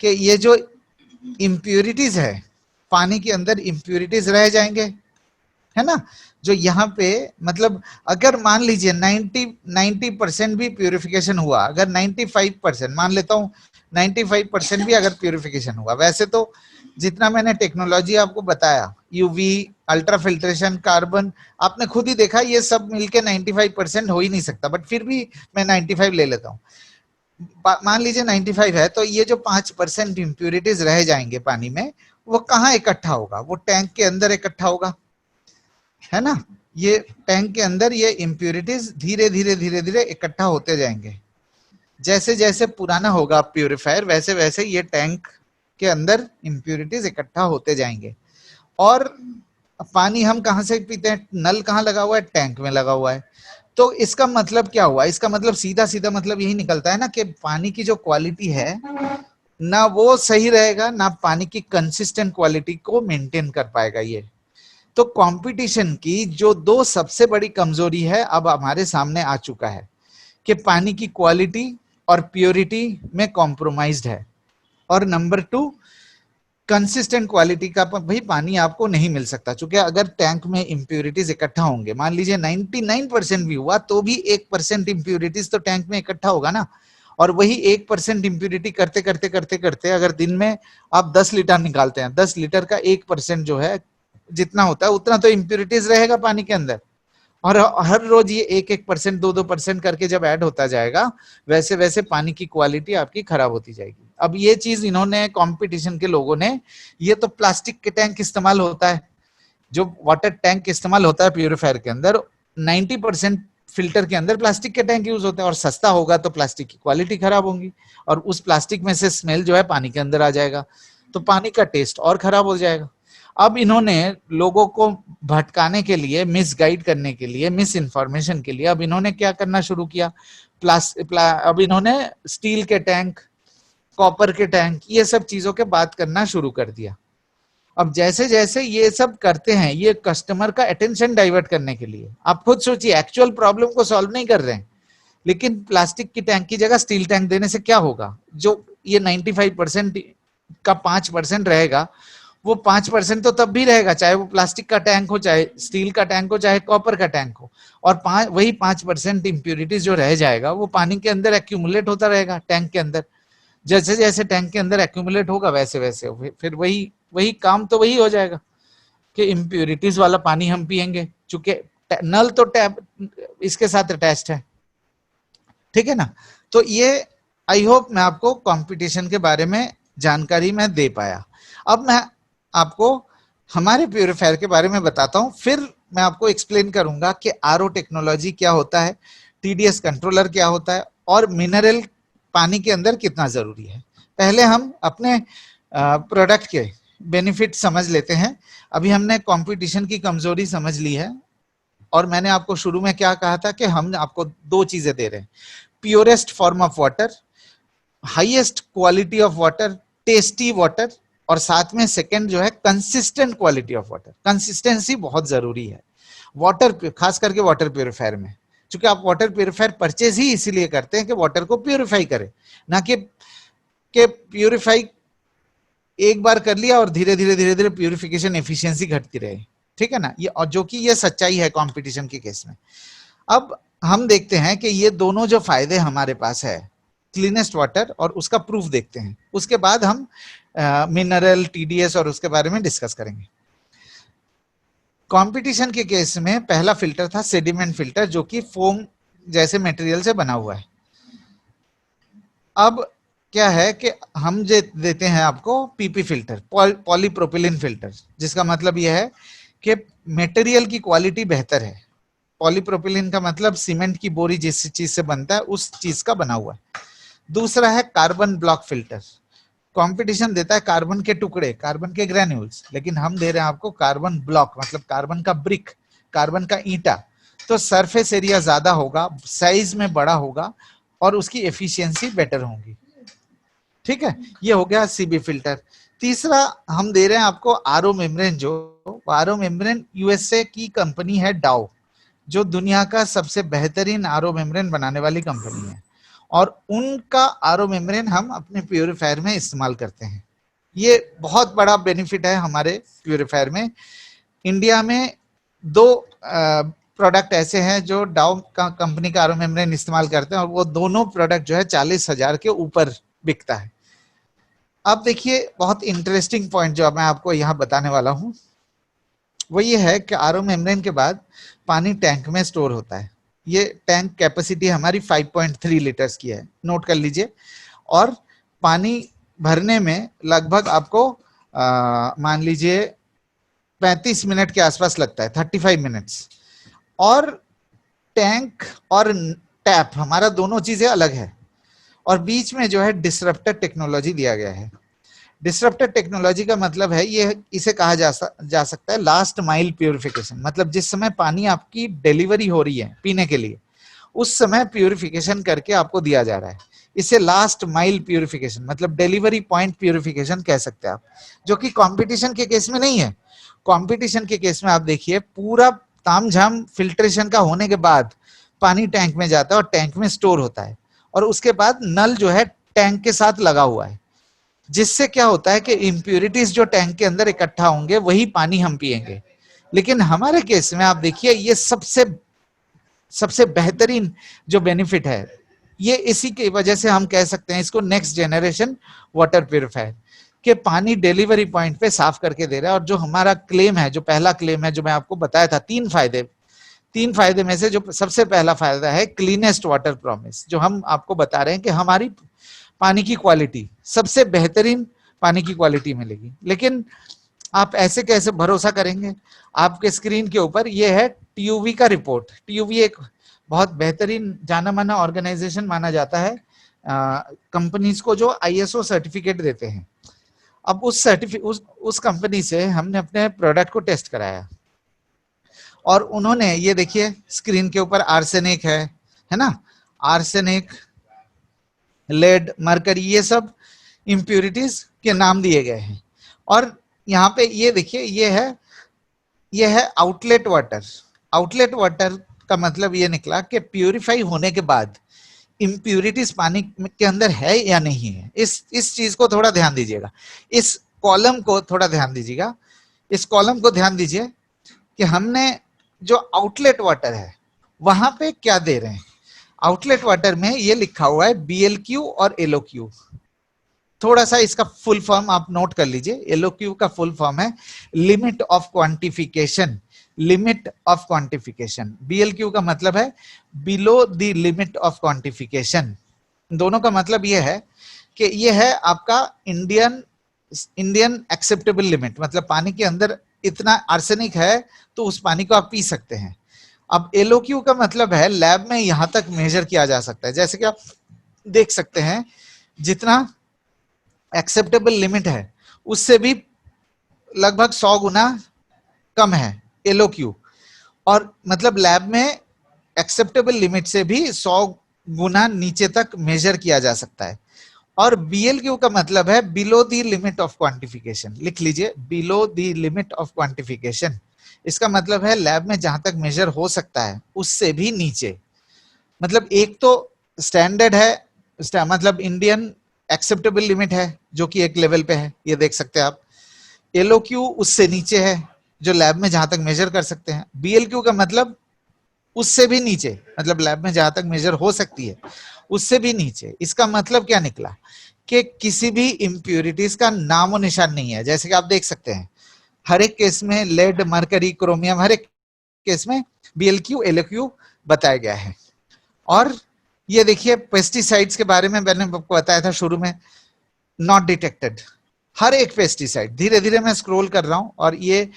कि ये जो इम्प्यूरिटीज है, पानी के अंदर इम्प्यूरिटीज रह जाएंगे, है ना। जो यहाँ पे मतलब अगर मान लीजिए 90% भी प्यूरिफिकेशन हुआ, अगर 95% मान लेता हूँ, 95% भी अगर प्यूरिफिकेशन हुआ, वैसे तो जितना मैंने टेक्नोलॉजी आपको बताया, यूवी, अल्ट्रा फिल्ट्रेशन, कार्बन, आपने खुद ही देखा ये सब मिलके 95% हो ही नहीं सकता, बट फिर भी मैं 95 ले लेता हूँ। मान लीजिए 95 है, तो ये जो 5% इम्प्यूरिटीज रह जाएंगे पानी में, वो कहाँ इकट्ठा होगा? वो टैंक के अंदर इकट्ठा होगा, है ना। ये टैंक के अंदर ये इम्प्यूरिटीज धीरे धीरे धीरे धीरे इकट्ठा होते जाएंगे। जैसे जैसे पुराना होगा प्यूरिफायर, वैसे वैसे ये टैंक के अंदर इम्प्यूरिटीज इकट्ठा होते जाएंगे। और पानी हम कहाँ से पीते हैं? नल कहाँ लगा हुआ है? टैंक में लगा हुआ है। तो इसका मतलब क्या हुआ? इसका मतलब सीधा सीधा मतलब यही निकलता है ना कि पानी की जो क्वालिटी है ना वो सही रहेगा, ना पानी की कंसिस्टेंट क्वालिटी को मेंटेन कर पाएगा ये। तो कंपटीशन की जो दो सबसे बड़ी कमजोरी है अब हमारे सामने आ चुका है कि पानी की क्वालिटी और प्योरिटी में कॉम्प्रोमाइज्ड है। और नंबर 2, कंसिस्टेंट क्वालिटी का भाई पानी आपको नहीं मिल सकता, क्योंकि अगर टैंक में इंप्यूरिटीज इकट्ठा होंगे, मान लीजिए 99% भी हुआ तो भी 1% इंप्यूरिटीज तो टैंक में इकट्ठा होगा ना। और वही 1% इंप्यूरिटी करते करते करते करते अगर दिन में आप 10 लीटर निकालते हैं, 10 लीटर का 1% जो है जितना होता है उतना तो इंप्यूरिटीज रहेगा पानी के अंदर। और हर रोज ये 1-1%, 2-2% करके जब ऐड होता जाएगा, वैसे वैसे पानी की क्वालिटी आपकी खराब होती जाएगी। अब ये चीज इन्होंने कंपटीशन के लोगों ने, ये तो प्लास्टिक के टैंक इस्तेमाल होता है, जो वाटर टैंक इस्तेमाल होता है प्यूरिफायर के अंदर, 90% फिल्टर के अंदर प्लास्टिक के टैंक यूज होते हैं। और सस्ता होगा तो प्लास्टिक की क्वालिटी खराब होगी, और उस प्लास्टिक में से स्मेल जो है पानी के अंदर आ जाएगा, तो पानी का टेस्ट और खराब हो जाएगा। अब इन्होंने लोगों को भटकाने के लिए, मिस गाइड करने के लिए, मिस इन्फॉर्मेशन के लिए अब इन्होंने क्या करना शुरू किया? अब इन्होंने स्टील के टैंक, कॉपर के टैंक, ये सब चीजों के बात करना शुरू कर दिया। अब जैसे जैसे ये सब करते हैं, ये कस्टमर का अटेंशन डाइवर्ट करने के लिए। आप खुद सोचिए, एक्चुअल प्रॉब्लम को सॉल्व नहीं कर रहे हैं, लेकिन प्लास्टिक की टैंक की जगह स्टील टैंक देने से क्या होगा? जो ये 95% का 5% रहेगा, वो 5% तो तब भी रहेगा, चाहे वो प्लास्टिक का टैंक हो, चाहे स्टील का टैंक हो, चाहे कॉपर का टैंक हो। और वही 5% इंप्यूरिटीज जो रह जाएगा वो पानी के अंदर एक्यूमुलेट होता रहेगा टैंक के अंदर। जैसे जैसे टैंक के अंदर एक्यूमुलेट होगा वैसे वैसे फिर वही वही काम तो वही हो जाएगा कि इम्प्यूरिटीज वाला पानी हम पियेंगे, चूंकि नल तो टैप इसके साथ अटैच्ड है, ठीक है ना। तो ये आई होप मैं आपको कंपटीशन के बारे में जानकारी मैं दे पाया। अब मैं आपको हमारे प्यूरिफायर के बारे में बताता हूं, फिर मैं आपको एक्सप्लेन करूंगा कि आरओ टेक्नोलॉजी क्या होता है, टीडीएस कंट्रोलर क्या होता है, और मिनरल पानी के अंदर कितना जरूरी है। पहले हम अपने प्रोडक्ट के बेनिफिट समझ लेते हैं। अभी हमने कंपटीशन की कमजोरी समझ ली है, और मैंने आपको शुरू में क्या कहा था कि हम आपको दो चीजें दे रहे हैं, purest form of water, highest quality of water, tasty water, और साथ में सेकंड जो है consistent quality of water. Consistency बहुत जरूरी है वाटर, खास करके वाटर प्योरीफायर में, क्योंकि आप वाटर प्योरीफायर परचेज ही इसीलिए करते हैं कि वाटर को प्योरीफाई करे, ना कि प्योरीफाई एक बार कर लिया और धीरे धीरे धीरे धीरे प्योरिफिकेशन एफिशिएंसी घटती रहे, ठीक है ना। ये, और जो कि ये सच्चाई है कंपटीशन के केस में। अब हम देखते हैं कि ये दोनों जो फायदे हमारे पास है, क्लीनेस्ट वाटर और उसका प्रूफ देखते हैं, उसके बाद हम मिनरल, टीडीएस और उसके बारे में डिस्कस करेंगे। कंपटीशन के केस में पहला फिल्टर था सेडिमेंट फिल्टर, जो कि फोम जैसे मटेरियल से बना हुआ है। अब क्या है कि हम जो देते हैं आपको पीपी फिल्टर, पॉलीप्रोपिलीन फिल्टर, जिसका मतलब यह है कि मटेरियल की क्वालिटी बेहतर है। पॉलीप्रोपिलीन का मतलब सीमेंट की बोरी जिस चीज से बनता है उस चीज का बना हुआ है। दूसरा है कार्बन ब्लॉक फिल्टर। कंपटीशन देता है कार्बन के टुकड़े, कार्बन के ग्रेन्यूल्स, लेकिन हम दे रहे हैं आपको कार्बन ब्लॉक, मतलब कार्बन का ब्रिक, कार्बन का ईंटा। तो सरफेस एरिया ज्यादा होगा, साइज में बड़ा होगा और उसकी एफिशिएंसी बेटर होगी। ठीक है, ये हो गया सीबी फिल्टर। तीसरा हम दे रहे हैं आपको आरओ मेम्ब्रेन। जो आरओ मेम्ब्रेन यूएसए की कंपनी है डाउ, जो दुनिया का सबसे बेहतरीन आरओ मेम्ब्रेन बनाने वाली कंपनी है, और उनका आरओ मेम्ब्रेन हम अपने प्यूरिफायर में इस्तेमाल करते हैं। ये बहुत बड़ा बेनिफिट है हमारे प्यूरिफायर में। इंडिया में दो प्रोडक्ट ऐसे हैं जो डाउ का कंपनी का आरओ मेम्ब्रेन इस्तेमाल करते हैं, और वो दोनों प्रोडक्ट जो है 40,000 के ऊपर बिकता है। अब देखिए बहुत इंटरेस्टिंग पॉइंट जो मैं आपको यहाँ बताने वाला हूँ वो ये है कि आरओ मेम्ब्रेन के बाद पानी टैंक में स्टोर होता है। ये टैंक कैपेसिटी हमारी 5.3 लीटर्स की है, नोट कर लीजिए। और पानी भरने में लगभग आपको मान लीजिए 35 मिनट के आसपास लगता है, 35 मिनट्स। और टैंक और टैप हमारा दोनों चीजें अलग है, और बीच में जो है डिसरप्टर टेक्नोलॉजी दिया गया है। डिसरप्टर टेक्नोलॉजी का मतलब है ये, इसे कहा जा सकता है लास्ट माइल प्यूरिफिकेशन। मतलब जिस समय पानी आपकी डिलीवरी हो रही है पीने के लिए, उस समय प्यूरिफिकेशन करके आपको दिया जा रहा है। इसे लास्ट माइल प्यूरिफिकेशन मतलब डिलीवरी पॉइंट प्यूरिफिकेशन कह सकते हैं आप, जो कि कंपटीशन के केस में नहीं है। कंपटीशन के केस में आप देखिए पूरा तामझाम फिल्ट्रेशन का होने के बाद पानी टैंक में जाता है और टैंक में स्टोर होता है, और उसके बाद नल जो है टैंक के साथ लगा हुआ है, जिससे क्या होता है कि इंप्यूरिटीज जो टैंक के अंदर इकट्ठा होंगे वही पानी हम पिएंगे। लेकिन हमारे केस में आप देखिए ये सबसे बेहतरीन जो बेनिफिट है, ये इसी की वजह से हम कह सकते हैं इसको नेक्स्ट जनरेशन वाटर प्यूरिफायर, के पानी डिलीवरी पॉइंट पे साफ करके दे रहा है। और जो हमारा क्लेम है, जो पहला क्लेम है जो मैं आपको बताया था, 3 फायदे में से जो सबसे पहला फायदा है क्लीनेस्ट वाटर प्रॉमिस, जो हम आपको बता रहे हैं कि हमारी पानी की क्वालिटी सबसे बेहतरीन पानी की क्वालिटी मिलेगी। लेकिन आप ऐसे कैसे भरोसा करेंगे? आपके स्क्रीन के ऊपर ये है टीयूवी का रिपोर्ट। टीयूवी एक बहुत बेहतरीन जाना माना ऑर्गेनाइजेशन माना जाता है कंपनीज को जो आईएसओ सर्टिफिकेट देते हैं। अब उस कंपनी से हमने अपने प्रोडक्ट को टेस्ट कराया, और उन्होंने ये देखिए स्क्रीन के ऊपर आर्सेनिक है ना, आर्सेनिक, लेड, मरकरी, ये सब इंप्यूरिटीज के नाम दिए गए हैं। और यहाँ पे ये देखिए ये है आउटलेट वाटर। आउटलेट वाटर का मतलब ये निकला कि प्यूरिफाई होने के बाद इंप्यूरिटीज पानी के अंदर है या नहीं है। इस चीज को थोड़ा ध्यान दीजिएगा, इस कॉलम को थोड़ा ध्यान दीजिएगा, इस कॉलम को ध्यान दीजिए कि हमने जो आउटलेट वाटर है वहां पे क्या दे रहे हैं। आउटलेट वाटर में ये लिखा हुआ है BLQ और LOQ। थोड़ा सा इसका फुल फॉर्म आप नोट कर लीजिए। LOQ का फुल फॉर्म है limit of quantification, limit of quantification. BLQ का मतलब है below the limit of quantification. दोनों का मतलब ये है कि ये है आपका इंडियन एक्सेप्टेबल लिमिट, मतलब पानी के अंदर इतना आर्सेनिक है तो उस पानी को आप पी सकते हैं। अब LOQ का मतलब है लैब में यहां तक मेजर किया जा सकता है। जैसे कि आप देख सकते हैं जितना एक्सेप्टेबल लिमिट है उससे भी लगभग 100 गुना कम है LOQ, और मतलब लैब में एक्सेप्टेबल लिमिट से भी 100 गुना नीचे तक मेजर किया जा सकता है। और BLQ का मतलब है below the limit of quantification. लिख लीजिए, below the limit of quantification. इसका मतलब है लैब में जहां तक मेजर हो सकता है उससे भी नीचे। मतलब एक तो स्टैंडर्ड है, मतलब इंडियन एक्सेप्टेबल लिमिट है जो कि एक लेवल पे है, ये देख सकते हैं आप। LOQ उससे नीचे है जो लैब में जहां तक मेजर कर सकते हैं। BLQ का मतलब उससे भी नीचे, मतलब लैब में जहां तक मेजर हो सकती है उससे भी नीचे। इसका मतलब क्या निकला कि किसी भी इंप्यूरिटीज का नामो निशान नहीं है। जैसे कि आप देख सकते हैं हर एक केस में लेड, मरकरी, क्रोमियम, हर एक केस में BLQ LOQ बताया गया है। और ये देखिए पेस्टिसाइड्स के बारे में मैंने आपको बताया था शुरू में, नॉट डिटेक्टेड। हर एक पेस्टिसाइड, धीरे धीरे मैं स्क्रॉल कर रहा हूं और ये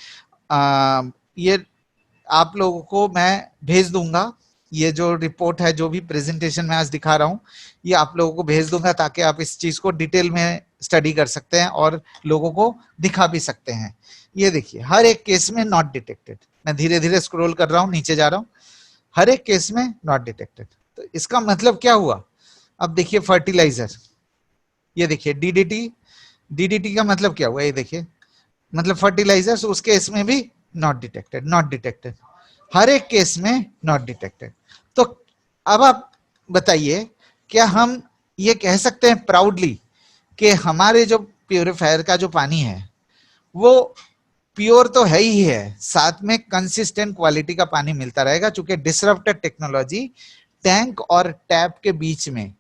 आप लोगों को मैं भेज दूंगा, ये जो रिपोर्ट है, जो भी प्रेजेंटेशन मैं आज दिखा रहा हूँ, ये आप लोगों को भेज दूंगा ताकि आप इस चीज को डिटेल में स्टडी कर सकते हैं और लोगों को दिखा भी सकते हैं। ये देखिए, हर एक केस में नॉट डिटेक्टेड, मैं धीरे धीरे स्क्रॉल कर रहा हूँ, नीचे जा रहा हूँ, हर एक केस में नॉट डिटेक्टेड। तो इसका मतलब क्या हुआ? अब देखिए फर्टिलाइजर, ये देखिए डीडीटी, डीडीटी का मतलब क्या हुआ, ये देखिए, मतलब फर्टिलाइजर्स, उस केस में भी नॉट डिटेक्टेड, नॉट डिटेक्टेड, हर एक केस में नॉट डिटेक्टेड। तो अब आप बताइए, क्या हम ये कह सकते हैं प्राउडली कि हमारे जो प्यूरिफायर का जो पानी है वो प्योर तो है ही है, साथ में कंसिस्टेंट क्वालिटी का पानी मिलता रहेगा, चूंकि डिसरप्टेड टेक्नोलॉजी टैंक और टैप के बीच में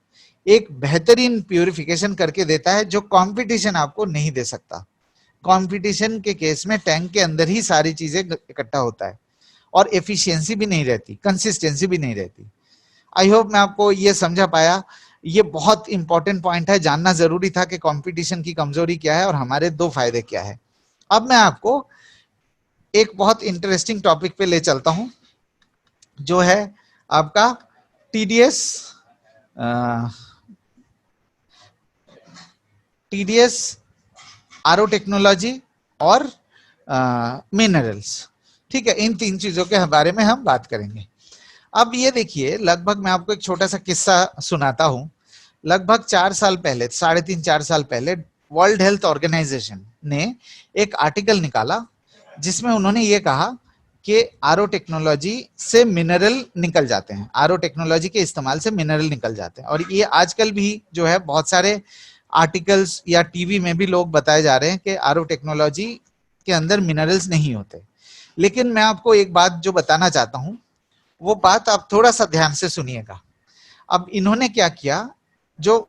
एक बेहतरीन प्यूरिफिकेशन करके देता है जो कंपटीशन आपको नहीं दे सकता। कंपटीशन के केस में टैंक के अंदर ही सारी चीजें इकट्ठा होता है और एफिशिएंसी भी नहीं रहती, कंसिस्टेंसी भी नहीं रहती। आई होप मैं आपको ये समझा पाया। ये बहुत इंपॉर्टेंट पॉइंट है, जानना जरूरी था कि कंपटीशन की कमजोरी क्या है और हमारे दो फायदे क्या है। अब मैं आपको एक बहुत इंटरेस्टिंग टॉपिक पे ले चलता हूं, जो है आपका टीडीएस, टीडीएस, आरओ टेक्नोलॉजी और मिनरल्स। ठीक है, इन तीन चीजों के बारे में हम बात करेंगे। अब ये देखिए, लगभग मैं आपको एक छोटा सा किस्सा सुनाता हूं। लगभग 4 साल पहले, 3.5-4 साल पहले, वर्ल्ड हेल्थ ऑर्गेनाइजेशन ने एक आर्टिकल निकाला जिसमें उन्होंने ये कहा कि आरओ टेक्नोलॉजी से मिनरल निकल जाते हैं, आरओ टेक्नोलॉजी के इस्तेमाल से मिनरल निकल जाते हैं। और ये आजकल भी जो है बहुत सारे आर्टिकल्स या टीवी में भी लोग बताए जा रहे हैं कि आरओ टेक्नोलॉजी के अंदर मिनरल्स नहीं होते। लेकिन मैं आपको एक बात जो बताना चाहता हूं, वो बात आप थोड़ा सा ध्यान से सुनिएगा। अब इन्होंने क्या किया, जो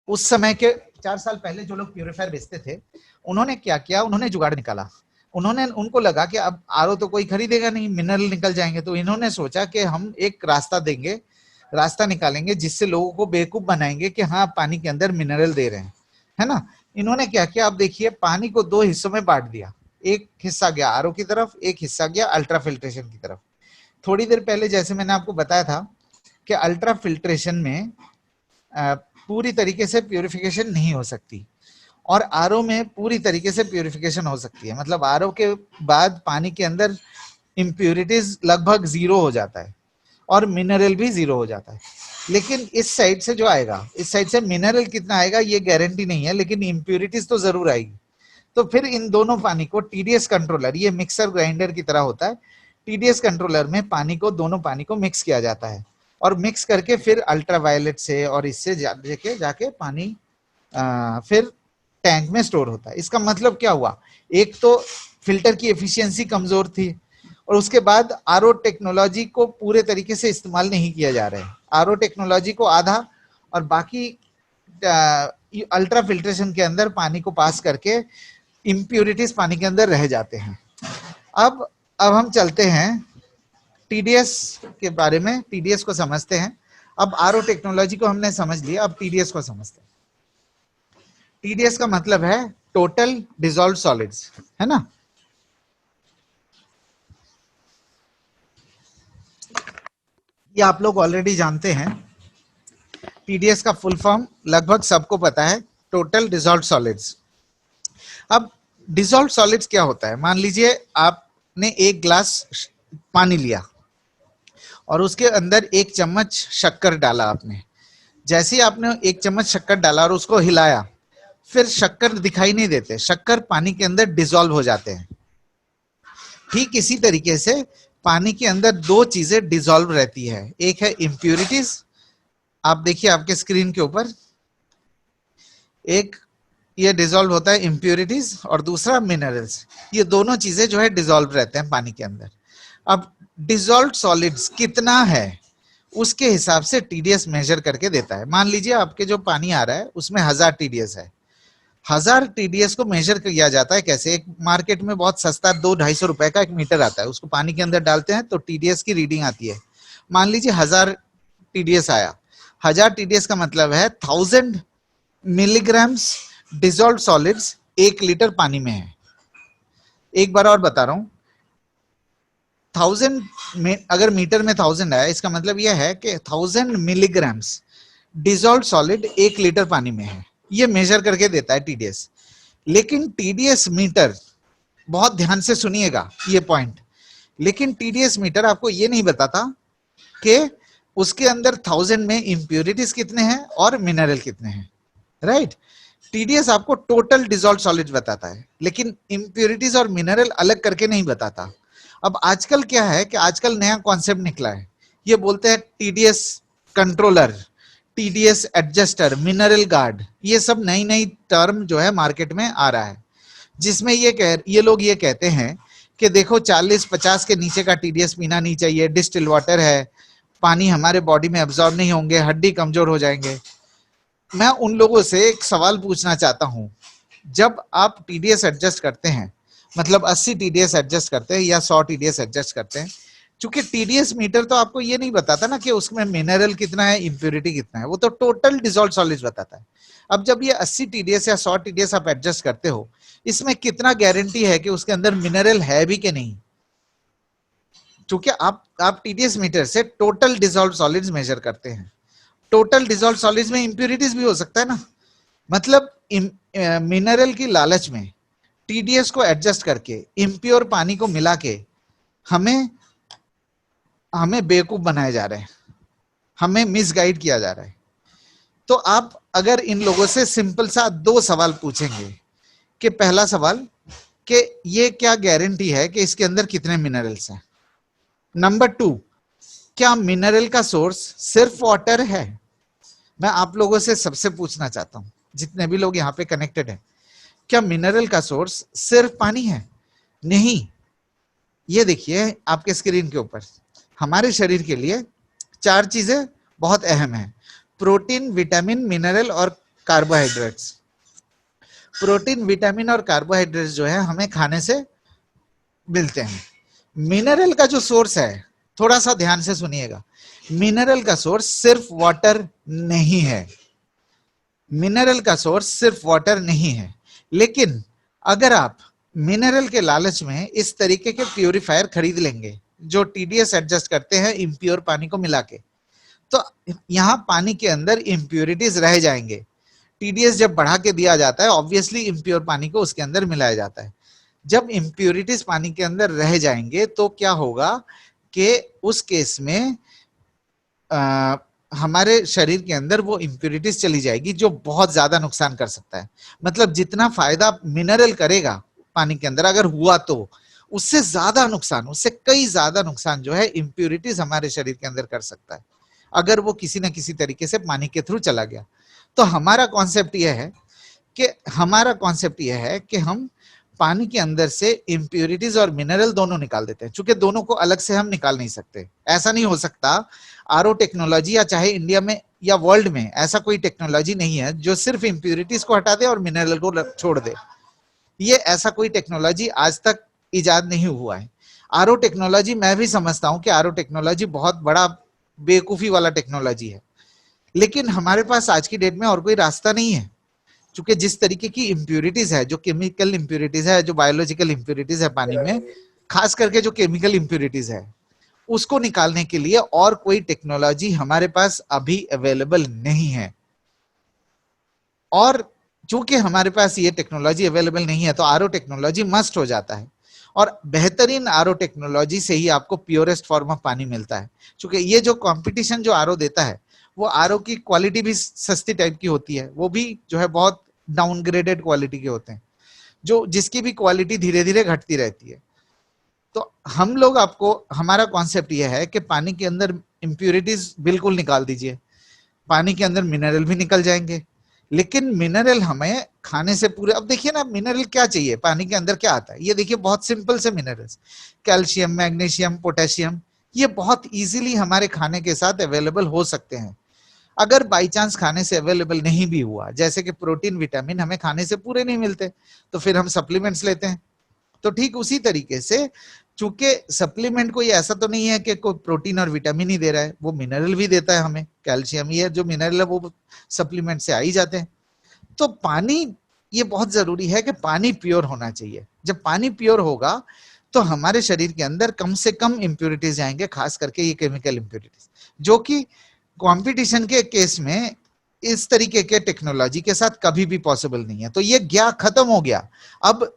उस समय के 4 साल पहले जो लोग प्यूरिफायर बेचते थे, उन्होंने क्या किया, उन्होंने जुगाड़ निकाला। उनको लगा कि अब आरओ तो कोई खरीदेगा नहीं, मिनरल निकल जाएंगे, तो इन्होंने सोचा कि हम एक रास्ता देंगे, रास्ता निकालेंगे जिससे लोगों को बेवकूफ बनाएंगे कि हाँ पानी के अंदर मिनरल दे रहे हैं, है ना। इन्होंने क्या किया, अब देखिए, पानी को 2 हिस्सों में बांट दिया। एक हिस्सा गया आरओ की तरफ, एक हिस्सा गया अल्ट्रा फिल्ट्रेशन की तरफ। थोड़ी देर पहले जैसे मैंने आपको बताया था कि अल्ट्रा फिल्ट्रेशन में पूरी तरीके से प्यूरिफिकेशन नहीं हो सकती और आरओ में पूरी तरीके से प्यूरिफिकेशन हो सकती है। मतलब आरओ के बाद पानी के अंदर इम्प्यूरिटीज लगभग 0 हो जाता है और मिनरल भी 0 हो जाता है। लेकिन इस साइड से जो आएगा, इस साइड से मिनरल कितना आएगा ये गारंटी नहीं है, लेकिन इम्प्यूरिटीज तो जरूर आएगी। तो फिर इन दोनों पानी को टीडीएस कंट्रोलर, ये मिक्सर ग्राइंडर की तरह होता है, टीडीएस कंट्रोलर में पानी को, दोनों पानी को मिक्स किया जाता है और मिक्स करके फिर अल्ट्रावायलेट से और इससे जाके पानी फिर टैंक में स्टोर होता है। इसका मतलब क्या हुआ, एक तो फिल्टर की एफिशिएंसी कमजोर थी और उसके बाद आरओ टेक्नोलॉजी को पूरे तरीके से इस्तेमाल नहीं किया जा रहा है। आरओ टेक्नोलॉजी को आधा और बाकी अल्ट्रा फिल्ट्रेशन के अंदर पानी को पास करके इम्प्यूरिटीज पानी के अंदर रह जाते हैं। अब हम चलते हैं टीडीएस के बारे में, टीडीएस को समझते हैं। अब आरओ टेक्नोलॉजी को हमने समझ लिया, अब टीडीएस को समझते हैं। टीडीएस का मतलब है टोटल डिसॉल्व्ड सॉलिड्स, है ना। ये आप लोग ऑलरेडी जानते हैं, टीडीएस का फुल फॉर्म लगभग सबको पता है, टोटल डिसॉल्व्ड सॉलिड्स। अब डिसॉल्व्ड सॉलिड्स क्या होता है, मान लीजिए आपने 1 ग्लास पानी लिया और उसके अंदर 1 चम्मच शक्कर डाला आपने। जैसे ही आपने 1 चम्मच शक्कर डाला और उसको हिलाया, फिर शक्कर दिखाई नहीं देते, शक्कर पानी के अंदर डिसॉल्व हो जाते हैं। ठीक इसी तरीके से पानी के अंदर 2 चीजें डिसॉल्व रहती है, एक है इम्प्यूरिटीज, आप देखिए आपके स्क्रीन के ऊपर, एक ये डिसॉल्व होता है इम्प्यूरिटीज और दूसरा मिनरल्स। ये दोनों चीजें जो है डिसॉल्व रहते हैं पानी के अंदर। अब डिसॉल्व्ड सॉलिड्स कितना है उसके हिसाब से टीडीएस मेजर करके देता है। मान लीजिए आपके जो पानी आ रहा है उसमें 1000 टीडीएस है, 1000 टीडीएस को मेजर किया जाता है कैसे, एक मार्केट में बहुत सस्ता 200-250 रुपए का एक मीटर आता है, उसको पानी के अंदर डालते हैं तो टीडीएस की रीडिंग आती है। मान लीजिए 1000 टीडीएस आया, 1000 टीडीएस का मतलब है 1000 मिलीग्राम्स डिसॉल्व्ड सॉलिड्स 1 लीटर पानी में है। एक बार और बता रहा हूं, 1000 में, अगर मीटर में 1000 है, इसका मतलब यह है कि 1000 मिलीग्राम्स डिजॉल्व सॉलिड 1 लीटर पानी में है, ये मेजर करके देता है टीडीएस। लेकिन टीडीएस मीटर, बहुत ध्यान से सुनिएगा ये पॉइंट, लेकिन टीडीएस मीटर आपको ये नहीं बताता कि उसके अंदर 1000 में इंप्योरिटीज कितने हैं और मिनरल कितने हैं, राइट। टीडीएस आपको टोटल डिजॉल्व सॉलिड बताता है, लेकिन इंप्योरिटीज और मिनरल अलग करके नहीं बताता। अब आजकल क्या है कि आजकल नया कॉन्सेप्ट निकला है, ये बोलते हैं TDS controller, TDS adjuster, mineral guard, ये सब नई नई टर्म जो है मार्केट में आ रहा है, जिसमें ये लोग ये कहते हैं कि देखो 40-50 के नीचे का टीडीएस पीना नहीं चाहिए, डिस्टिल वाटर है, पानी हमारे बॉडी में एब्जॉर्ब नहीं होंगे, हड्डी कमजोर हो जाएंगे। मैं उन लोगों से एक सवाल पूछना चाहता हूं, जब आप टीडीएस एडजस्ट करते हैं, मतलब 80 टीडीएस एडजस्ट करते हैं या 100 टीडीएस एडजस्ट करते हैं, चूंकि टीडीएस मीटर तो आपको ये नहीं बताता ना कि उसमें मिनरल कितना है, इंप्योरिटी कितना है, वो तो टोटल डिजॉल्व सॉलिड्स बताता है। अब जब ये 80 टीडीएस या 100 टीडीएस आप एडजस्ट करते हो, इसमें कितना गारंटी है कि उसके अंदर मिनरल है भी कि नहीं, क्योंकि आप टीडीएस मीटर से टोटल डिजॉल्व सॉलिड्स मेजर करते हैं। टोटल डिजॉल्व सॉलिड्स में इंप्योरिटीज भी हो सकता है ना, मतलब मिनरल की लालच में टीडीएस को एडजस्ट करके इंप्योर पानी को मिला के हमें बेवकूफ बनाए जा रहे हैं, हमें मिसगाइड किया जा रहा है। तो आप अगर इन लोगों से सिंपल सा 2 सवाल पूछेंगे, कि पहला सवाल कि ये क्या गारंटी है कि इसके अंदर कितने मिनरल्स हैं, नंबर 2 क्या मिनरल का सोर्स सिर्फ वाटर है। मैं आप लोगों से सबसे पूछना चाहता हूं, जितने भी लोग यहाँ पे कनेक्टेड हैं, क्या मिनरल का सोर्स सिर्फ पानी है? नहीं। ये देखिए आपके स्क्रीन के ऊपर, हमारे शरीर के लिए 4 चीजें बहुत अहम है, प्रोटीन, विटामिन, मिनरल और कार्बोहाइड्रेट्स। प्रोटीन, विटामिन और कार्बोहाइड्रेट्स जो है हमें खाने से मिलते हैं। मिनरल का जो सोर्स है, थोड़ा सा ध्यान से सुनिएगा, मिनरल का सोर्स सिर्फ वाटर नहीं है, मिनरल का सोर्स सिर्फ वाटर नहीं है। लेकिन अगर आप मिनरल के लालच में इस तरीके के प्यूरिफायर खरीद लेंगे जो टीडीएस एडजस्ट करते हैं इंप्योर पानी को मिला के, तो यहां पानी के अंदर इंप्योरिटीज रह जाएंगे। टीडीएस जब बढ़ा के दिया जाता है, ऑब्वियसली इंप्योर पानी को उसके अंदर मिलाया जाता है। जब इंप्योरिटीज पानी के अंदर रह जाएंगे तो क्या होगा कि उस केस में हमारे शरीर के अंदर वो इंप्योरिटीज चली जाएगी जो बहुत ज्यादा नुकसान कर सकता है। मतलब जितना फायदा मिनरल करेगा पानी के अंदर अगर हुआ, तो उससे ज्यादा नुकसान, उससे कई ज्यादा नुकसान जो है इंप्योरिटीज हमारे शरीर के अंदर कर सकता है, अगर वो किसी न किसी तरीके से पानी के थ्रू चला गया। तो हमारा कॉन्सेप्ट यह है कि हम पानी के अंदर से इंप्योरिटीज और मिनरल दोनों निकाल देते हैं, क्योंकि दोनों को अलग से हम निकाल नहीं सकते। ऐसा नहीं हो सकता, आरओ टेक्नोलॉजी या चाहे इंडिया में या वर्ल्ड में ऐसा कोई टेक्नोलॉजी नहीं है जो सिर्फ इंप्योरिटीज को हटा दे और मिनरल को छोड़ दे। ये ऐसा कोई टेक्नोलॉजी आज तक इजाद नहीं हुआ है। आरओ टेक्नोलॉजी, मैं भी समझता हूं कि आरओ टेक्नोलॉजी बहुत बड़ा बेवकूफी वाला टेक्नोलॉजी है, लेकिन हमारे पास आज की डेट में और कोई रास्ता नहीं है, क्योंकि जिस तरीके की इंप्योरिटीज है, जो केमिकल इंप्योरिटीज है, जो बायोलॉजिकल इंप्योरिटीज है पानी में, खास करके जो केमिकल इंप्योरिटीज है, उसको निकालने के लिए और कोई टेक्नोलॉजी हमारे पास अभी अवेलेबल नहीं है। और चूंकि हमारे पास ये टेक्नोलॉजी अवेलेबल नहीं है, तो आरओ टेक्नोलॉजी मस्ट हो जाता है। और बेहतरीन आरओ टेक्नोलॉजी से ही आपको प्योरेस्ट फॉर्म ऑफ पानी मिलता है, क्योंकि ये जो कंपटीशन जो आरओ देता है, वो आरओ की क्वालिटी भी सस्ती टाइप की होती है, वो भी जो है बहुत डाउनग्रेडेड क्वालिटी के होते हैं, जो जिसकी भी क्वालिटी धीरे धीरे घटती रहती है। तो हम लोग, आपको, हमारा कॉन्सेप्ट यह है कि पानी के अंदर इंप्योरिटीज बिल्कुल निकाल दीजिए, पानी के अंदर मिनरल भी निकल जाएंगे, लेकिन मिनरल हमें खाने से पूरे, अब देखिए ना मिनरल क्या चाहिए, पानी के अंदर क्या आता है, ये देखिए बहुत सिंपल से मिनरल्स, कैल्शियम, मैग्नीशियम, पोटेशियम, ये बहुत इजीली हमारे खाने के साथ अवेलेबल हो सकते हैं। अगर बाई चांस खाने से अवेलेबल नहीं भी हुआ, जैसे कि प्रोटीन, विटामिन हमें खाने से पूरे नहीं मिलते, तो फिर हम सप्लीमेंट्स लेते हैं। तो ठीक उसी तरीके से, चूंकि सप्लीमेंट कोई ऐसा तो नहीं है कि कोई प्रोटीन और विटामिन ही दे रहा है, वो मिनरल भी देता है हमें, कैल्शियम, ये जो मिनरल है वो सप्लीमेंट से आ ही जाते हैं। तो पानी, ये बहुत जरूरी है कि पानी प्योर होना चाहिए। जब पानी प्योर होगा तो हमारे शरीर के अंदर कम से कम इम्प्योरिटीज जाएंगे, खास करके ये केमिकल इम्प्योरिटीज, जो कि कंपटीशन के केस में इस तरीके के टेक्नोलॉजी के साथ कभी भी पॉसिबल नहीं है। तो ये गया, खत्म हो गया। अब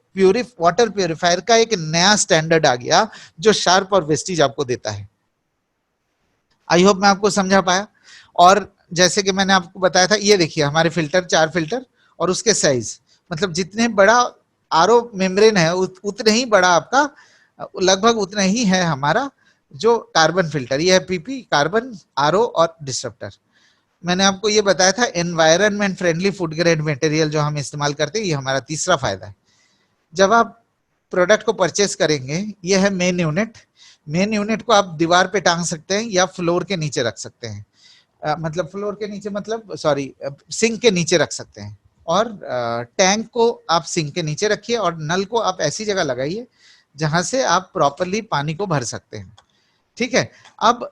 वाटर प्यूरिफायर का एक नया स्टैंडर्ड आ गया जो शार्प और वेस्टीज आपको देता है। आई होप मैं आपको समझा पाया। और जैसे कि मैंने आपको बताया था, ये देखिए हमारे फिल्टर, 4 फिल्टर और उसके साइज, मतलब जितने बड़ा आरओ मेम्ब्रेन है उतने ही बड़ा आपका, लगभग उतना ही है हमारा जो कार्बन फिल्टर। ये है पीपी, कार्बन, आरओ और डिस्ट्रप्टर। मैंने आपको ये बताया था environment friendly food grade material जो हम इस्तेमाल करते हैं, ये हमारा तीसरा फायदा है। जब आप प्रोडक्ट को परचेस करेंगे, ये है मेन यूनिट। मेन यूनिट को आप दीवार पे टांग सकते हैं या फ्लोर के नीचे रख सकते हैं। मतलब फ्लोर के नीचे, मतलब सॉरी, सिंक के नीचे रख सकते हैं। और टैंक को आप सिंक के नीचे रखिए और नल को आप ऐसी जगह लगाइए जहां से आप प्रॉपरली पानी को भर सकते हैं। ठीक है। अब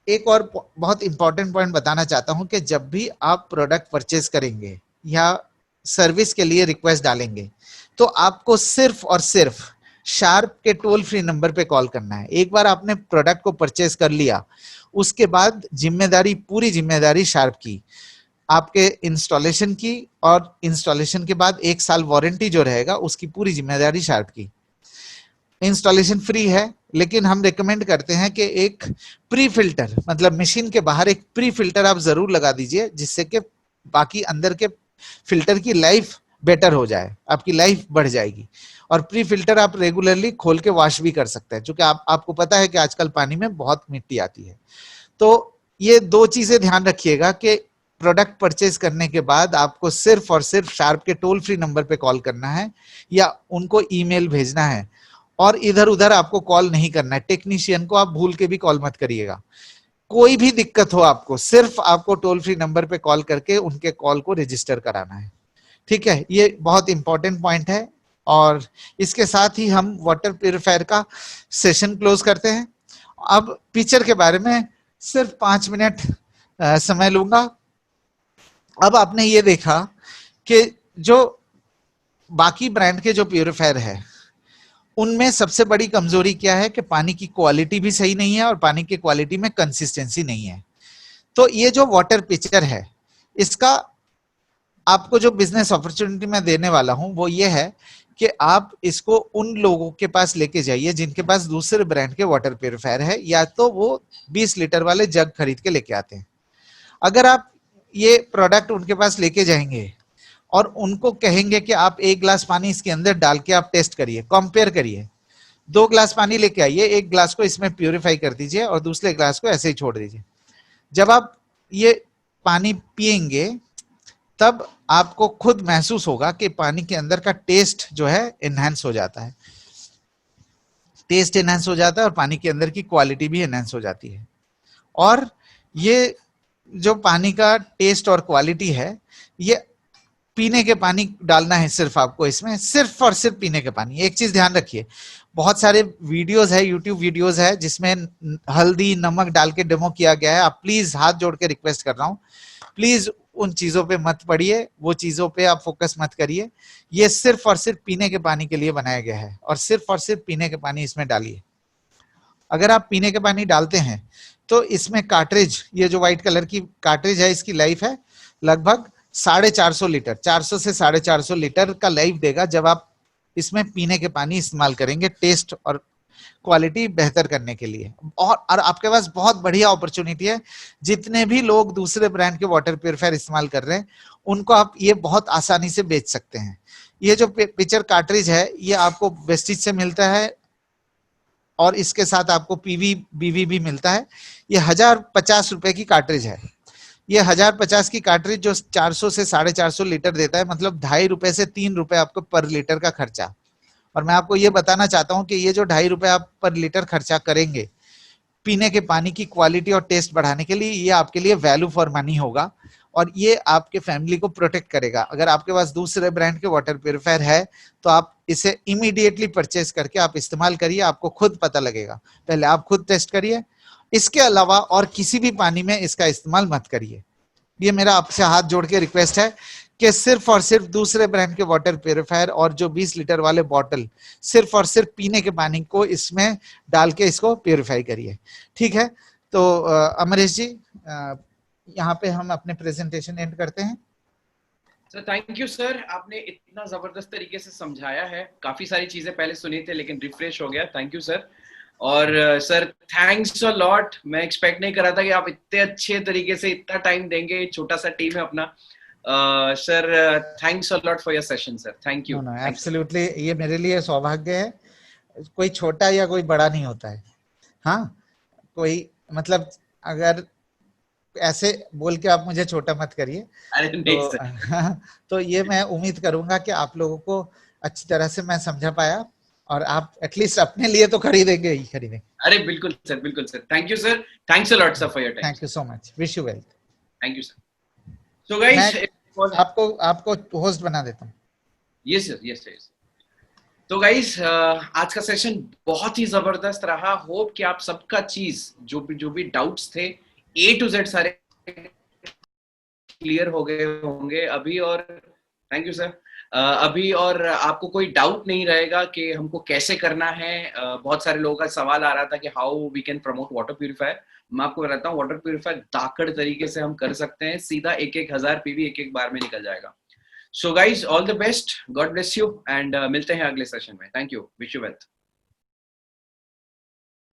एक और बहुत इंपॉर्टेंट पॉइंट बताना चाहता हूं कि जब भी आप प्रोडक्ट परचेज करेंगे या सर्विस के लिए रिक्वेस्ट डालेंगे, तो आपको सिर्फ और सिर्फ शार्प के टोल फ्री नंबर पे कॉल करना है। एक बार आपने प्रोडक्ट को परचेज कर लिया, उसके बाद जिम्मेदारी, पूरी जिम्मेदारी शार्प की, आपके इंस्टॉलेशन की, और इंस्टॉलेशन के बाद 1 साल वारंटी जो रहेगा उसकी पूरी जिम्मेदारी शार्प की। इंस्टॉलेशन फ्री है, लेकिन हम रिकमेंड करते हैं कि एक प्री फिल्टर, मतलब मशीन के बाहर एक प्री फिल्टर आप जरूर लगा दीजिए, जिससे कि बाकी अंदर के फिल्टर की लाइफ बेटर हो जाए, आपकी लाइफ बढ़ जाएगी। और प्री फिल्टर आप रेगुलरली खोल के वॉश भी कर सकते हैं, क्योंकि आपको पता है कि आजकल पानी में बहुत मिट्टी आती है। तो ये 2 चीजें ध्यान रखिएगा कि प्रोडक्ट परचेज करने के बाद आपको सिर्फ और सिर्फ शार्प के टोल फ्री नंबर पे कॉल करना है या उनको ईमेल भेजना है, और इधर उधर आपको कॉल नहीं करना है। टेक्नीशियन को आप भूल के भी कॉल मत करिएगा। कोई भी दिक्कत हो आपको, सिर्फ आपको टोल फ्री नंबर पे कॉल करके उनके कॉल को रजिस्टर कराना है। ठीक है, ये बहुत इंपॉर्टेंट पॉइंट है। और इसके साथ ही हम वाटर प्यूरिफायर का सेशन क्लोज करते हैं। अब फीचर के बारे में सिर्फ 5 मिनट समय लूंगा। अब आपने ये देखा कि जो बाकी ब्रांड के जो प्यूरिफायर है, उनमें सबसे बड़ी कमजोरी क्या है कि पानी की क्वालिटी भी सही नहीं है और पानी की क्वालिटी में कंसिस्टेंसी नहीं है। तो ये जो वाटर पिचर है, इसका आपको जो बिजनेस अपॉर्चुनिटी मैं देने वाला हूं वो ये है कि आप इसको उन लोगों के पास लेके जाइए जिनके पास दूसरे ब्रांड के वाटर प्यूरिफायर है, या तो वो 20 लीटर वाले जग खरीद के लेके आते हैं। अगर आप ये प्रोडक्ट उनके पास लेके जाएंगे और उनको कहेंगे कि आप 1 गिलास पानी इसके अंदर डाल के आप टेस्ट करिए, कंपेयर करिए, 2 गिलास पानी लेके आइए, 1 गिलास को इसमें प्यूरिफाई कर दीजिए और दूसरे गिलास को ऐसे ही छोड़ दीजिए। जब आप ये पानी पिएंगे, तब आपको खुद महसूस होगा कि पानी के अंदर का टेस्ट जो है एनहांस हो जाता है, टेस्ट एनहांस हो जाता है और पानी के अंदर की क्वालिटी भी एनहांस हो जाती है। और ये जो पानी का टेस्ट और क्वालिटी है, ये पीने के पानी डालना है सिर्फ आपको इसमें, सिर्फ और सिर्फ पीने के पानी। एक चीज ध्यान रखिए, बहुत सारे वीडियोस है, यूट्यूब वीडियोस है जिसमें हल्दी नमक डाल के डेमो किया गया है। आप प्लीज, हाथ जोड़ के रिक्वेस्ट कर रहा हूं, प्लीज उन चीजों पे मत पड़िए, वो चीजों पे आप फोकस मत करिए। ये सिर्फ और सिर्फ पीने के पानी के लिए बनाया गया है और सिर्फ पीने के पानी इसमें डालिए। अगर आप पीने के पानी डालते हैं तो इसमें कार्ट्रिज, ये जो व्हाइट कलर की कार्ट्रिज है, इसकी लाइफ है लगभग 450 लीटर, 400 से 450 लीटर का लाइफ देगा जब आप इसमें पीने के पानी इस्तेमाल करेंगे टेस्ट और क्वालिटी बेहतर करने के लिए। और आपके पास बहुत बढ़िया अपॉर्चुनिटी है। जितने भी लोग दूसरे ब्रांड के वाटर प्यूरिफायर इस्तेमाल कर रहे हैं, उनको आप ये बहुत आसानी से बेच सकते हैं। ये जो पिक्चर कार्ट्रिज है, ये आपको वेस्टिज से मिलता है और इसके साथ आपको पीवी बीवी भी मिलता है। ये 1050 रुपए की कार्ट्रिज है। ये 1050 की कार्ट्रिज जो 400 से 450 लीटर देता है, मतलब 2.5 रुपए से 3 रुपए आपको पर लीटर का खर्चा। और मैं आपको ये बताना चाहता हूं कि ये जो 2.5 रुपए आप पर लीटर खर्चा करेंगे पीने के पानी की क्वालिटी और टेस्ट बढ़ाने के लिए, ये आपके लिए वैल्यू फॉर मनी होगा और ये आपके फैमिली को प्रोटेक्ट करेगा। अगर आपके पास दूसरे ब्रांड के वाटर प्यूरिफायर है तो आप इसे इमीडिएटली परचेज करके आप इस्तेमाल करिए, आपको खुद पता लगेगा। पहले आप खुद टेस्ट करिए, इसके अलावा और किसी भी पानी में इसका इस्तेमाल मत करिए। ये मेरा आपसे हाथ जोड़ के रिक्वेस्ट है कि सिर्फ और सिर्फ दूसरे ब्रांड के वाटर प्यूरिफायर और जो 20 लीटर वाले बॉटल सिर्फ और सिर्फ पीने के पानी को इसमें डाल के इसको प्यूरिफाई करिए। ठीक है, तो अमरीश जी, यहाँ पे हम अपने प्रेजेंटेशन एंड करते हैं। सर थैंक यू सर, आपने इतना जबरदस्त तरीके से समझाया है। काफी सारी चीजें पहले सुनी थे लेकिन रिफ्रेश हो गया। Thank you sir. और सर थैंक्स अ लॉट। मैं एक्सपेक्ट नहीं कर रहा था कि आप इतने अच्छे तरीके से इतना टाइम देंगे। छोटा सा टीम है अपना। Sir thanks a lot for your session sir. Thank you. Absolutely, ये मेरे लिए सौभाग्य है। कोई छोटा या कोई बड़ा नहीं होता है। हाँ, कोई मतलब अगर ऐसे बोल के आप मुझे छोटा मत करिए। अरे नहीं सर। तो ये मैं उम्मीद करूंगा कि आप लोगों को अच्छी तरह से मैं समझा पाया और आप एटलीस्ट अपने लिए तो खरीदेंगे ही खरीदेंगे। अरे बिल्कुल सर, बिल्कुल sir. Thank you sir. Thanks a lot sir for your time. Thank you so much. Wish you well. Thank you sir. So guys, आपको होस्ट बना देता हूँ। Yes sir, yes sir. तो गाइस, आज का सेशन बहुत ही जबरदस्त रहा। होप कि आप सबका चीज जो भी डाउट्स थे A to Z सारे क्लियर हो गए होंगे अभी। और थैंक यू सर। अभी और आपको कोई डाउट नहीं रहेगा कि हमको कैसे करना है। बहुत सारे लोगों का सवाल आ रहा था कि how we can promote water purifier. मैं आपको बताता हूँ, वाटर प्यूरिफायर दाकड़ तरीके से हम कर सकते हैं। सीधा 1,000 पीवी एक बार में निकल जाएगा। So guys, all the best, God bless you, and मिलते हैं अगले सेशन में। Thank you, wish you well.